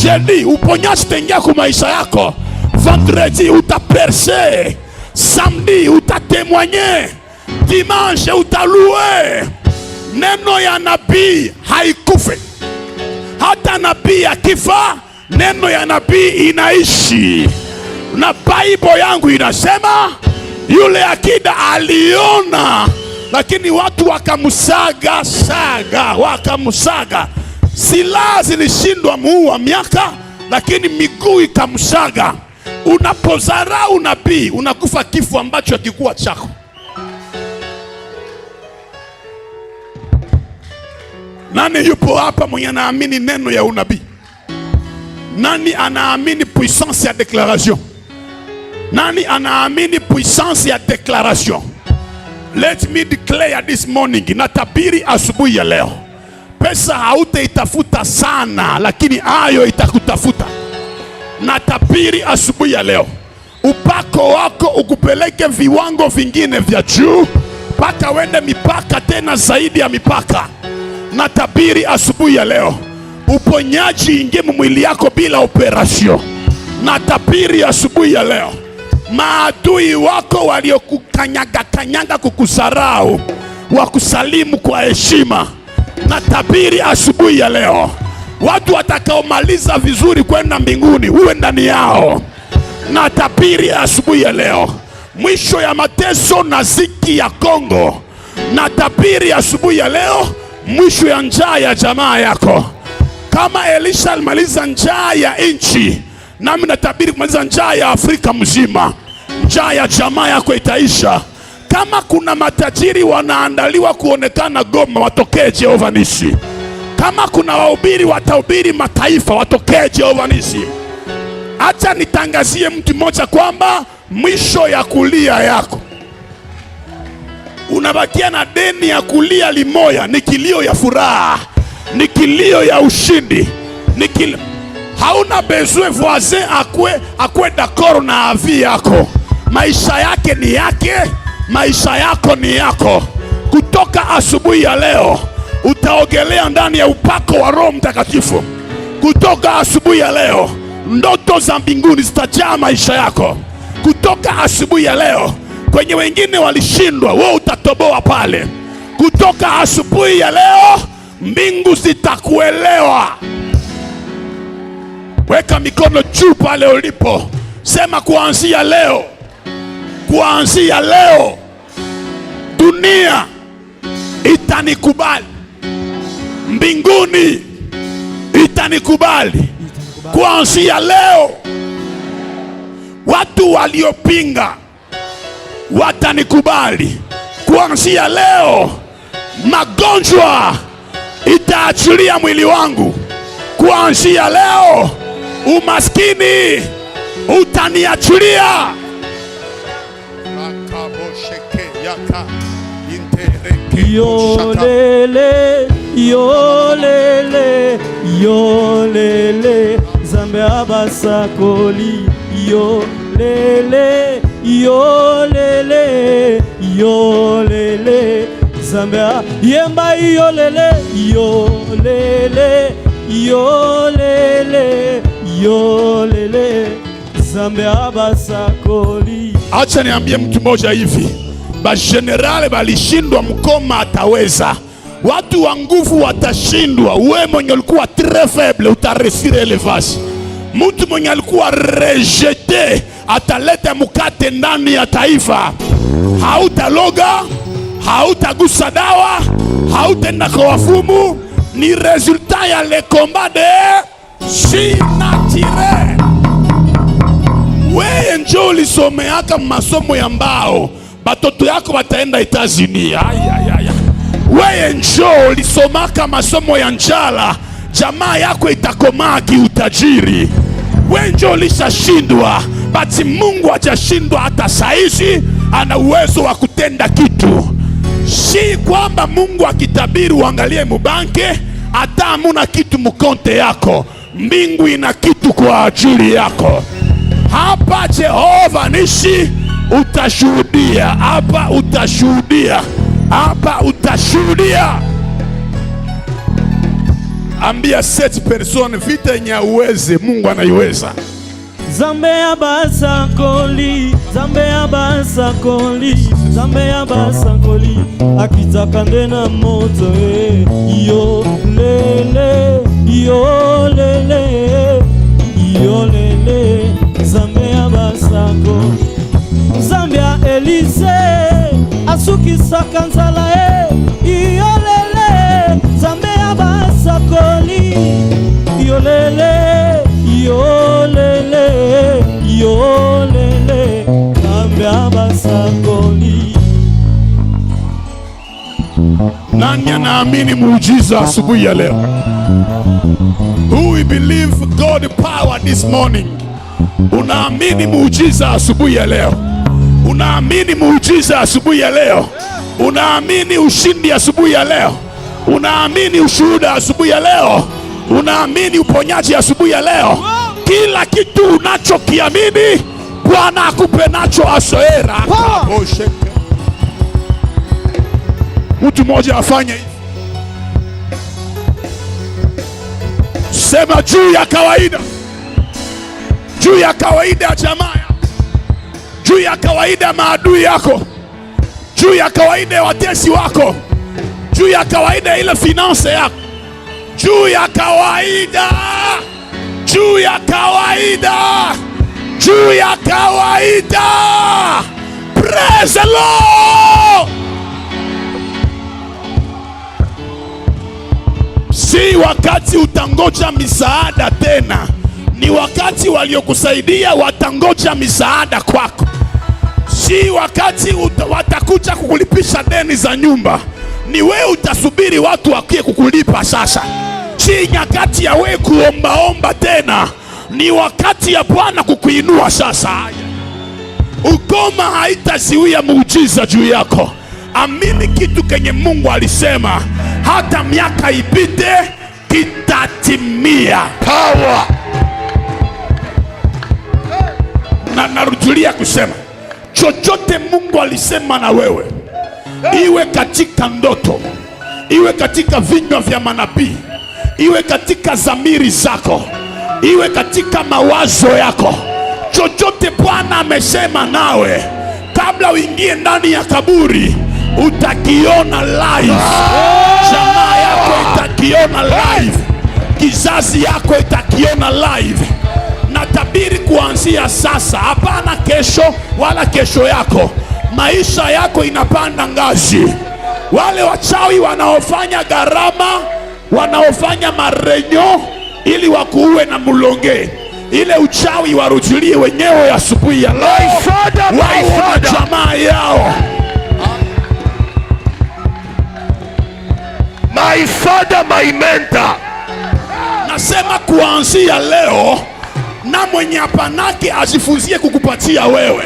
Jeudi uponyaji tengia kwa maisha yako. Vendredi utaperce. Samedi utatémoigner. Dimanche utalouer. Neno ya nabii haikufe. Hata nabii akifa, neno ya nabii inaishi. Na Bible yangu inasema yule akida aliona, lakini watu wakamusaga. Silaha zilishindwa muua miaka, lakini miguu ikamusaga. Unapozarau nabii unakufa kifo ambacho hakikuwa chako. Nani yupo hapa mwenye anaamini neno ya unabii? Nani anaamini puissance ya declaration? Nani anaamini puissance ya declaration? Let me declare this morning, natabiri asubuhi ya leo. Pesa hautaitafuta sana, lakini ayo itakutafuta. Natabiri asubuhi ya leo, upako wako ukupeleke viwango vingine vya juu, mpaka wende mipaka tena zaidi ya mipaka. Natabiri asubuhi ya leo, uponyaji ingie mwili yako bila operation. Natabiri asubuhi ya leo, maadui wako waliokukanyaga kanyaga kukusarau wakusalimu kwa heshima. Na tabiri asubuhi ya leo, watu watakaomaliza vizuri kwenda mbinguni uwe ndani yao. Na tabiri asubuhi ya leo, mwisho ya mateso na ziki ya Kongo. Na tabiri asubuhi ya leo, mwisho ya njaa ya jamaa yako. Kama Elisha alimaliza njaa ya nchi, nami natabiri kumaliza njaa ya Afrika mzima. Njaa ya jamaa yako itaisha. Kama kuna matajiri wanaandaliwa kuonekana Goma, watokee Jehova Nisi. Kama kuna wahubiri watahubiri mataifa, watokee Jehova Nisi. Acha nitangazie mtu mmoja kwamba mwisho ya kulia yako, unabakia na deni ya kulia limoya, ni kilio ya furaha, ni kilio ya ushindi, hauna besoin voisin akwe d'accord na avi yako. Maisha yake ni yake, maisha yako ni yako. Kutoka asubuhi ya leo utaogelea ndani ya upako wa Roho Mtakatifu. Kutoka asubuhi ya leo ndoto za mbinguni zitajaa maisha yako. Kutoka asubuhi ya leo, kwenye wengine walishindwa, wewe utatoboa pale. Kutoka asubuhi ya leo, mbingu zitakuelewa. Weka mikono juu pale ulipo, sema kuanzia leo, kuanzia leo dunia itanikubali, mbinguni itanikubali. Kuanzia leo watu waliopinga watanikubali. Kuanzia leo magonjwa itaachilia mwili wangu. Kuanzia leo umaskini utaniachilia. Yolele, yolele, yolele, Zambe abasakoli. Yolele, yolele, yolele, Zambe yemba yolele, yolele, yolele, yolele, Zambe abasakoli. Acha niambie mtu mmoja hivi, bagenerale balishindwa, mkoma ataweza. Watu wa nguvu watashindwa. Wewe mwenye ulikuwa très faible utaresire elevasi. Mtu mwenye alikuwa rejete ataleta mkate ndani ya taifa. Hautaloga, hautagusa dawa, hautenda kwa wafumu. Ni resultat ya le combat de Sinatire. Wewe njoo ulisomeaka masomo ya mbao, batoto yako bataenda Etazini. Wewe njoo ulisomaka masomo ya njala, jamaa yako itakomaa kiutajiri. Wewe njoo ulishashindwa, basi Mungu hajashindwa hata saizi, ana uwezo wa kutenda kitu. Si kwamba Mungu akitabiri uangalie mubanke, hata hamuna kitu mkonte yako. Mbingu ina kitu kwa ajili yako. Hapa Jehova Nisi utashuhudia, hapa utashuhudia, hapa utashuhudia. Ambia 7 personnes vita yenye uweze, Mungu anaiweza. Zambe abasakoli, Zambe abasakoli, Zambe abasakoli, akitaka ndena moto. Yolele, yolele, yolele, Zambe abasakoli. Zambe Elise asukisaka nzala. Yolele, Zambe abasakoli. Yolele, yolele, yolele, Zambe abasakoli. Nani anaamini muujiza asubuhi ya leo? Who will believe God power this morning? Unaamini muujiza asubuhi ya leo? Unaamini muujiza asubuhi ya leo? Unaamini ushindi asubuhi ya leo? Unaamini ushuhuda asubuhi ya leo? Unaamini uponyaji asubuhi ya leo? Kila kitu unachokiamini Bwana akupe nacho asoera. Mtu mmoja afanye hivi. Sema juu ya kawaida, juu ya kawaida ya jamaa, juu ya kawaida ya maadui yako, juu ya kawaida ya watesi wako, juu ya kawaida ya ile finance yako, juu ya kawaida, juu ya kawaida, juu ya kawaida. Praise the Lord. Si wakati utangoja misaada tena, ni wakati waliokusaidia watangoja misaada kwako. Si wakati watakuja kukulipisha deni za nyumba, ni wewe utasubiri watu wakie kukulipa sasa. Si nyakati ya wewe kuombaomba tena, ni wakati ya Bwana kukuinua sasa. Ukoma haitaziwia muujiza juu yako. Amini kitu kenye Mungu alisema, hata miaka ipite kitatimia. Power. Na narudia kusema, chochote Mungu alisema na wewe, iwe katika ndoto, iwe katika vinywa vya manabii, iwe katika dhamiri zako, iwe katika mawazo yako, chochote Bwana amesema nawe, kabla uingie ndani ya kaburi, utakiona live. Jamaa yako itakiona live, kizazi yako itakiona live. Natabiri kuanzia sasa, hapana kesho wala kesho yako, maisha yako inapanda ngazi. Wale wachawi wanaofanya gharama, wanaofanya marenyo ili wakuue na mulonge, ile uchawi warudilie wenyewe asubuhi ya leo. Wao jamaa yao, my father, my mentor. Nasema kuanzia leo, na mwenye hapanake ajifunzie kukupatia wewe.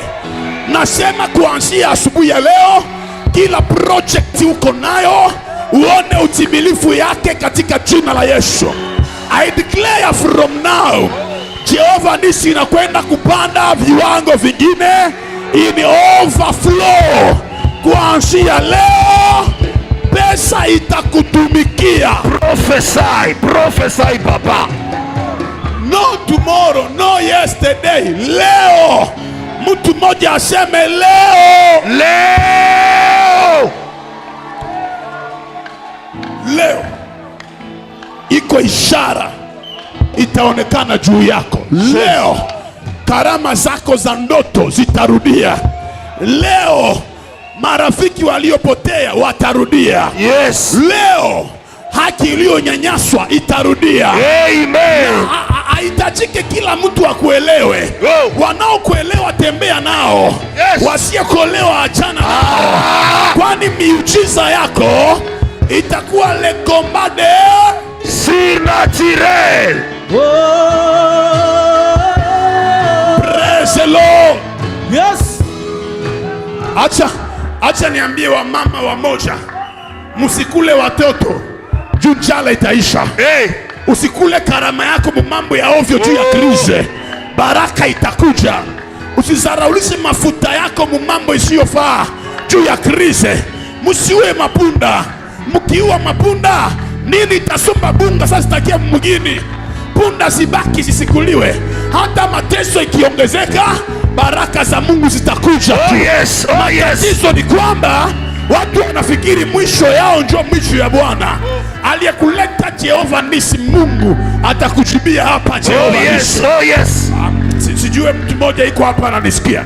Nasema kuanzia asubuhi ya leo, kila project uko nayo uone utimilifu yake katika jina la Yesu. I declare from now, Jehova Nisi inakwenda kupanda viwango vingine in overflow. Kuanzia leo pesa itakutumikia. Prophesy, prophesy baba. No tomorrow, no yesterday. Leo. Mtu mmoja aseme leo. Leo. Leo. Iko ishara itaonekana juu yako. Leo karama zako za ndoto zitarudia. Leo marafiki waliopotea watarudia. Yes. Leo haki iliyonyanyaswa itarudia. Amen. Haitajike kila mtu akuelewe. Wanaokuelewa tembea nao. Yes. Wasiokuelewa achana nao. Kwani miujiza yako itakuwa le combat de surnaturel. Praise the Lord. Yes. Acha niambie wamama wamoja, musikule watoto juu njala itaisha. Hey. Usikule karama yako mambo ya ovyo juu ya krize, baraka itakuja. Usizaraulishe mafuta yako mambo isiyofaa juu ya krize. Musiwe mapunda, mkiua mapunda nini itasomba bunga sasa takia mgini. Punda zibaki zisikuliwe. Hata mateso ikiongezeka, baraka za Mungu zitakuja. Oh yes, oh yes. Matatizo ni kwamba watu wanafikiri mwisho yao ndio mwisho ya Bwana. Aliyekuleta Jehova Nisi, Mungu atakujibia hapa Jehova Nisi. Oh yes. Sijue mtu mmoja iko hapa ananisikia.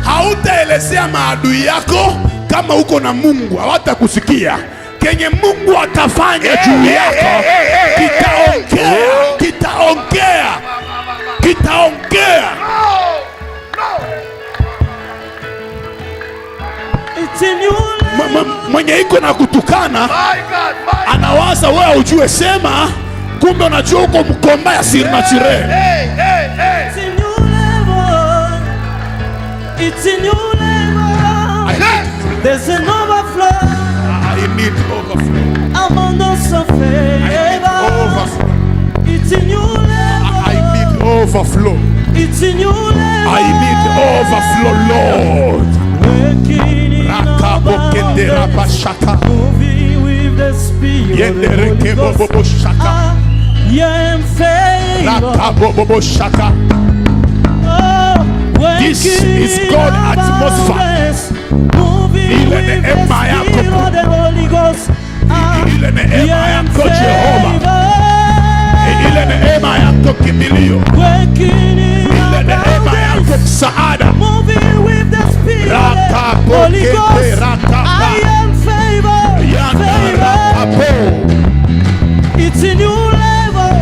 Hautaelezea maadui yako kama uko na Mungu, hawatakusikia. Kenye Mungu atafanya juu yako kitaongea. Mwenye iko na kutukana anawaza wewe ujue sema, kumbe unajua uko mkomba ya surnaturel. It's a new level. There's an overflow. I need overflow. Abundance of favor. It's a new level. I need overflow. It's a new level. I need overflow, Lord. Working in abundance. Moving with the Spirit of the Holy Ghost. I am favor. Oh, This is God atmosphere. Ile neema yako, ile neema yako Jehova, ile neema yako kimbilio, ile neema yako msaada. Rakapokete rakapa, yana rakapo. It's a new level.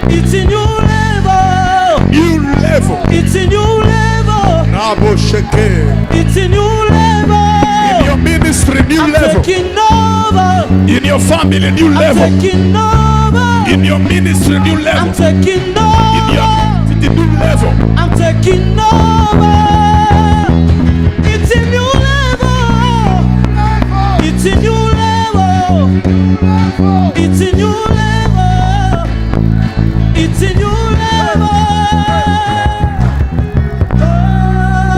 It's a new level. New level. It's a new level. Nabo sheke. It's a new level. In your ministry, new I'm level. taking over. In your family, new level. I'm taking over. In your ministry, new level. I'm taking over. In your activity, new level. I'm taking over. It's a new level. It's a new level. It's a new level. It's a new level.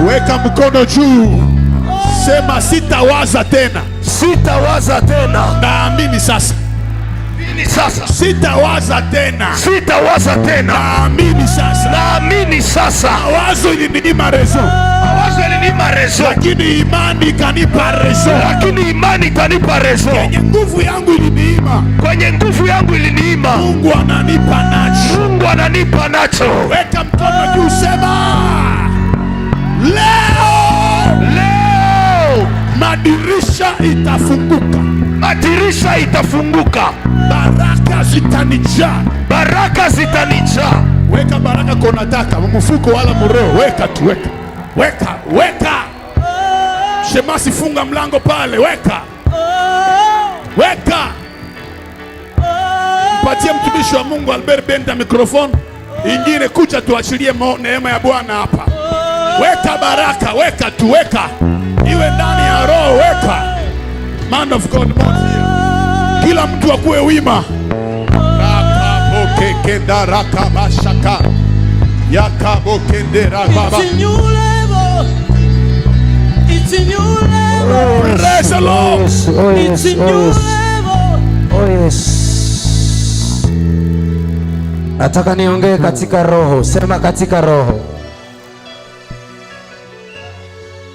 Weka mkono juu. Sema sitawaza tena. Sitawaza tena. Naamini sasa. Sasa Sitawaza tena. sitawaza tena. Naamini sasa. Naamini sasa. Mawazo ilininyima rezo. Mawazo ilinipa rezo, Lakini imani kanipa rezo. lakini imani kanipa rezo. Kwenye nguvu yangu iliniima. Kwenye nguvu yangu iliniima, Mungu ananipa nacho. Mungu ananipa nacho. Weka mkono juu, sema leo, Leo madirisha itafunguka. madirisha itafunguka, Baraka zitanijaa. baraka zitanijaa. Weka baraka kwa nataka mfuko wala mroho. Weka tu, weka. Weka, weka. Shemasi funga mlango pale, weka. Weka. Patia mtumishi wa Mungu Albert Benda mikrofoni. Ingine kuja tuachilie neema ya Bwana hapa. Weka baraka, weka tu, weka. Iwe ndani ya roho, weka. Man of God Mosia. Kila mtu akuwe wima. Rakabokekenda rakabashaka. Yakabokendera baba. It's a new level. It's a new level. Praise the Lord. It's a new level. Oh yes. Nataka niongee katika roho. Sema katika roho.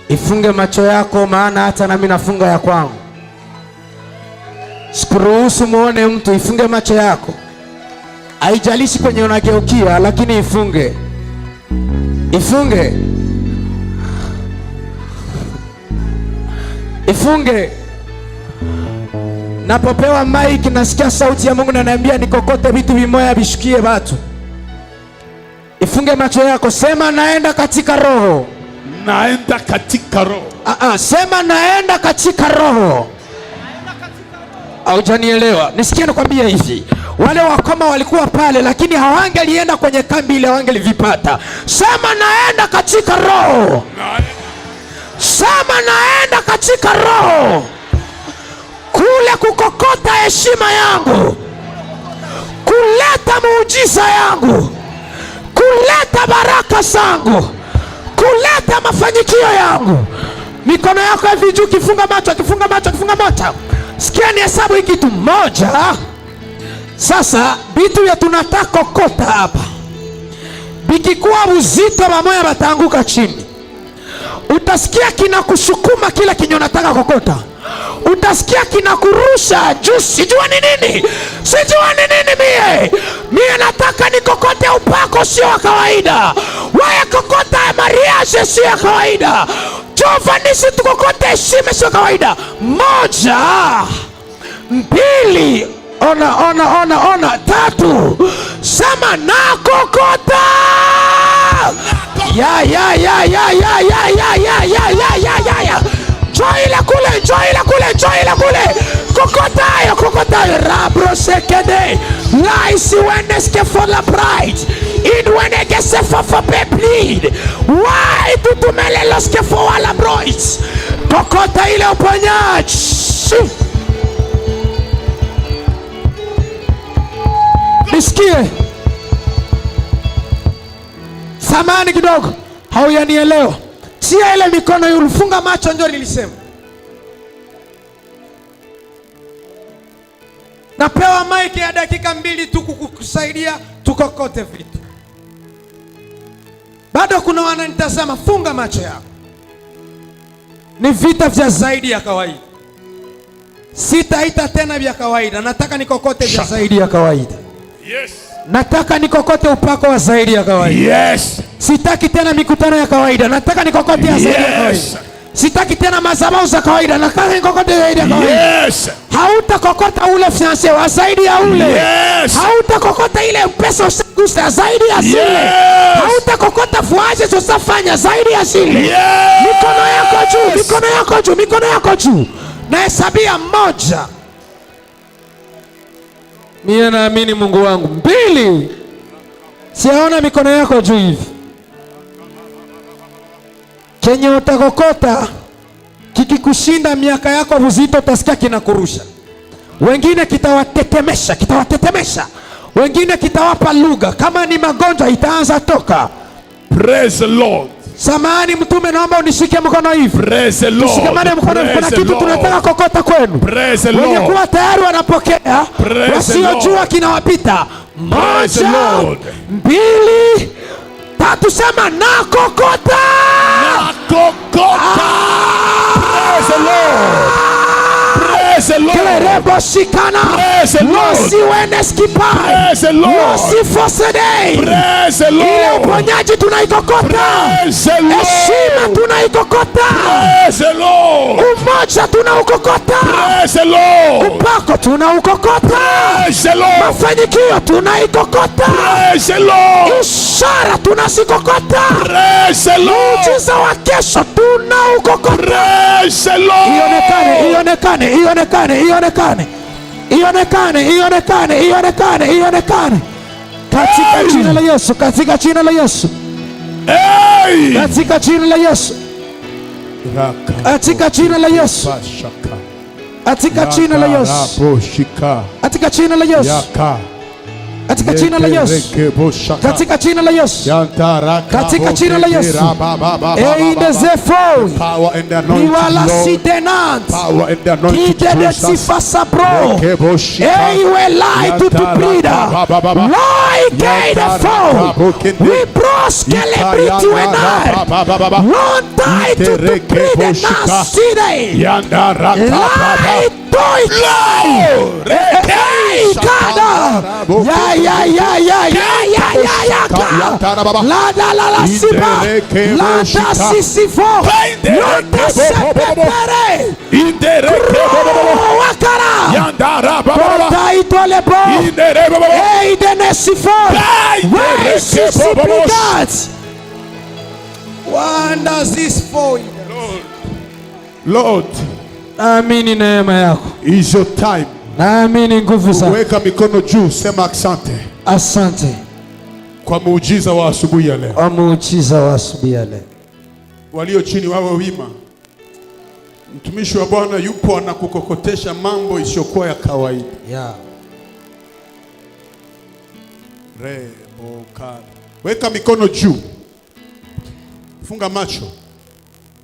Ifunge macho yako, maana hata nami nafunga ya kwangu. Sikuruhusu muone mtu. Ifunge macho yako. Haijalishi kwenye unageukia, lakini ifunge. Ifunge. Ifunge. Napopewa mic nasikia sauti ya Mungu ananiambia nikokote vitu vimoya vishukie watu. Ifunge macho yako, sema naenda katika roho. Naenda katika roho. Sema naenda katika roho. Haujanielewa. Nisikie nikwambia hivi. Wale wakoma walikuwa pale, lakini hawangelienda kwenye kambi ile, hawangelivipata. Sema naenda katika roho. Sema naenda katika roho. Kule kukokota heshima yangu, kuleta muujiza yangu, kuleta baraka zangu, kuleta mafanikio yangu. Mikono yako hivi juu, kifunga macho, kifunga macho, kifunga macho. Sikia ni hesabu hiki tu. Moja. Sasa vitu vya tunataka kokota hapa, bikikuwa uzito mamoya bataanguka chini. Utasikia kinakusukuma kile kinyo nataka kokota. Utasikia kinakurusha juu. Sijua ni nini, sijua ni nini. Mie nataka nikokote upako sio wa kawaida. Wewe kokota mariage sio ya kawaida. Jovanisi tukokote heshima sio kawaida. Moja, mbili, ona. Tatu, sema nakokota. Ya. Joila kule. Kokotayo. Rabro sekede. Laisi weneske for la pride. Idwene gese for peplid. Why tutumele loske for wala broids. Kokota ile uponyaji. Nisikie. Samani kidogo. Hauyanielewa. Sia ile mikono yule, funga macho, ndio nilisema. Napewa mic ya dakika 2 tu kukusaidia tukokote vitu. Bado kuna wananitazama, funga macho yako. Ni vita vya zaidi ya kawaida. Sitaita tena vya kawaida, nataka nikokote vya zaidi ya kawaida. Yes. Nataka nikokote upako wa zaidi ya kawaida. Yes. Sitaki tena mikutano ya kawaida, nataka nikokote ya zaidi ya kawaida. Sitaki tena madhabahu za kawaida, nataka nikokote zaidi ya kawaida. Yes. Hautakokota ule fiancé wa zaidi ya ule. Yes. Hautakokota ile pesa usagusa zaidi ya zile. Yes. Hautakokota voyage usafanya zaidi ya zile. Yes. Mikono yako juu, mikono yako juu, mikono yako juu. Nahesabia 1. Mimi naamini Mungu wangu. 2. Siaona mikono yako juu hivi. Kenye utakokota kikikushinda miaka yako uzito, utasikia kinakurusha. Wengine kitawatetemesha. Wengine kitawapa lugha. Kama ni magonjwa itaanza toka. Praise the Lord. Samahani mtume, naomba unishike mkono hivi. Praise the Lord. Tushikane mkono, kuna kitu tunataka kokota kwenu. Praise the Wenye Lord. kuwa tayari wanapokea, wasiojua kinawapita. 1, 2, 3, sema na kokota. Praise the Lord. Praise the Lord. Kelerebo shikana. Praise the Lord. Nosi wene skipai. Praise the Lord. Nosi fosedei. Praise the Lord. Ile uponyaji tunaikokota. Praise the Lord. Heshima tunaikokota. Praise the Lord. Umoja tunaukokota. Praise the Lord. Upako tunaukokota. Praise the Lord. Mafanikio tunaikokota. Praise the Lord. Ishara tunasikokota. Praise the Lord. Muujiza wa kesho tunaukokota. Praise the Lord. Ionekane. Katika jina la Yesu, katika jina la Yesu. Hey. Katika jina la Yesu. Katika jina la Yesu. Katika jina la Yesu. Katika jina la Yesu. Katika jina la Yesu. Katika jina la Yesu. Katika jina la Yesu. Power in the anointing. Niwala sitenant. Kite de sifasa bro. Ei we lie to prida. Lie gay the foe. We bros celebrity wenai. Long time to prida na side. Lie toy. Hey kada. La siba. La sisifo. Yonda sepepere. Wakara. Kota itolebo. Hey denesifo. Why sisipigat. What does this for you? Lord. Amini neema yako. Is your time. Naamini nguvu zako. Weka mikono juu, sema asante. Asante kwa muujiza wa asubuhi ya leo. Kwa muujiza wa asubuhi ya leo. Walio chini wawe wima. Mtumishi wa Bwana yupo anakukokotesha mambo isiyokuwa ya kawaida. Yeah. Weka mikono juu. Funga macho.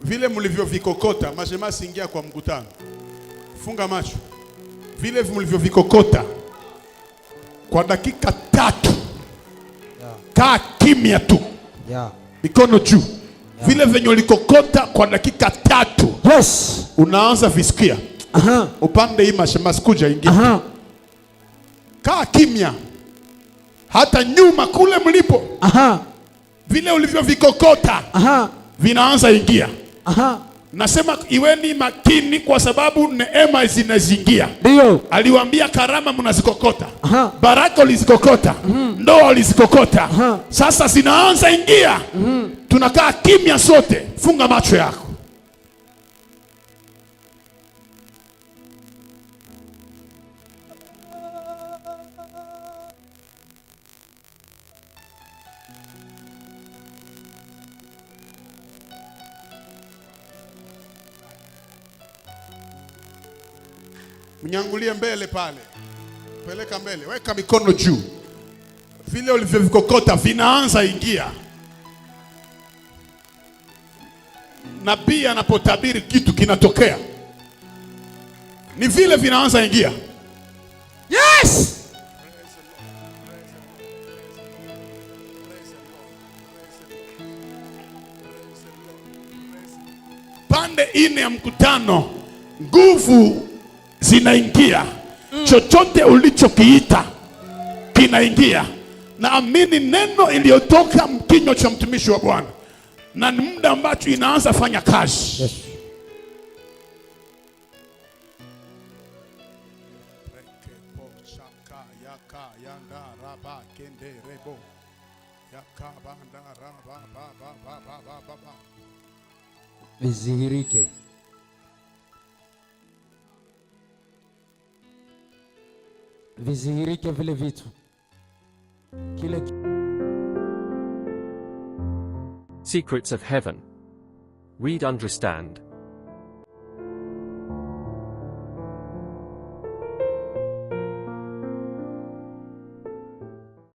Vile mlivyovikokota, mashemasi ingia kwa mkutano. Funga macho. Vile mlivyovikokota kwa dakika 3. Kaa kimya tu. Mikono juu. Vile venye ulikokota kwa dakika 3. Yes. Unaanza visikia. Upande hii mashemasi kuja ingia. Kaa kimya. Hata nyuma kule mlipo. Vile ulivyovikokota. Vinaanza ingia. Nasema iweni makini kwa sababu neema zinazingia. Ndio. Aliwaambia karama mnazikokota. Baraka ulizikokota. Ndoa ulizikokota. Sasa zinaanza ingia. Tunakaa kimya sote. Funga macho yako. Mnyangulie mbele pale. Peleka mbele. Weka mikono juu. Vile ulivyovikokota vinaanza ingia. Nabii anapotabiri kitu kinatokea. Ni vile vinaanza ingia. Yes. pande ine ya mkutano, nguvu zinaingia. Chochote ulichokiita kinaingia. Naamini neno iliyotoka mkinywa cha mtumishi wa Bwana, na ni muda ambacho inaanza fanya kazi. Yes. Vizihirike. Vizihirike vile vitu. Kile Secrets of Heaven. Read, understand.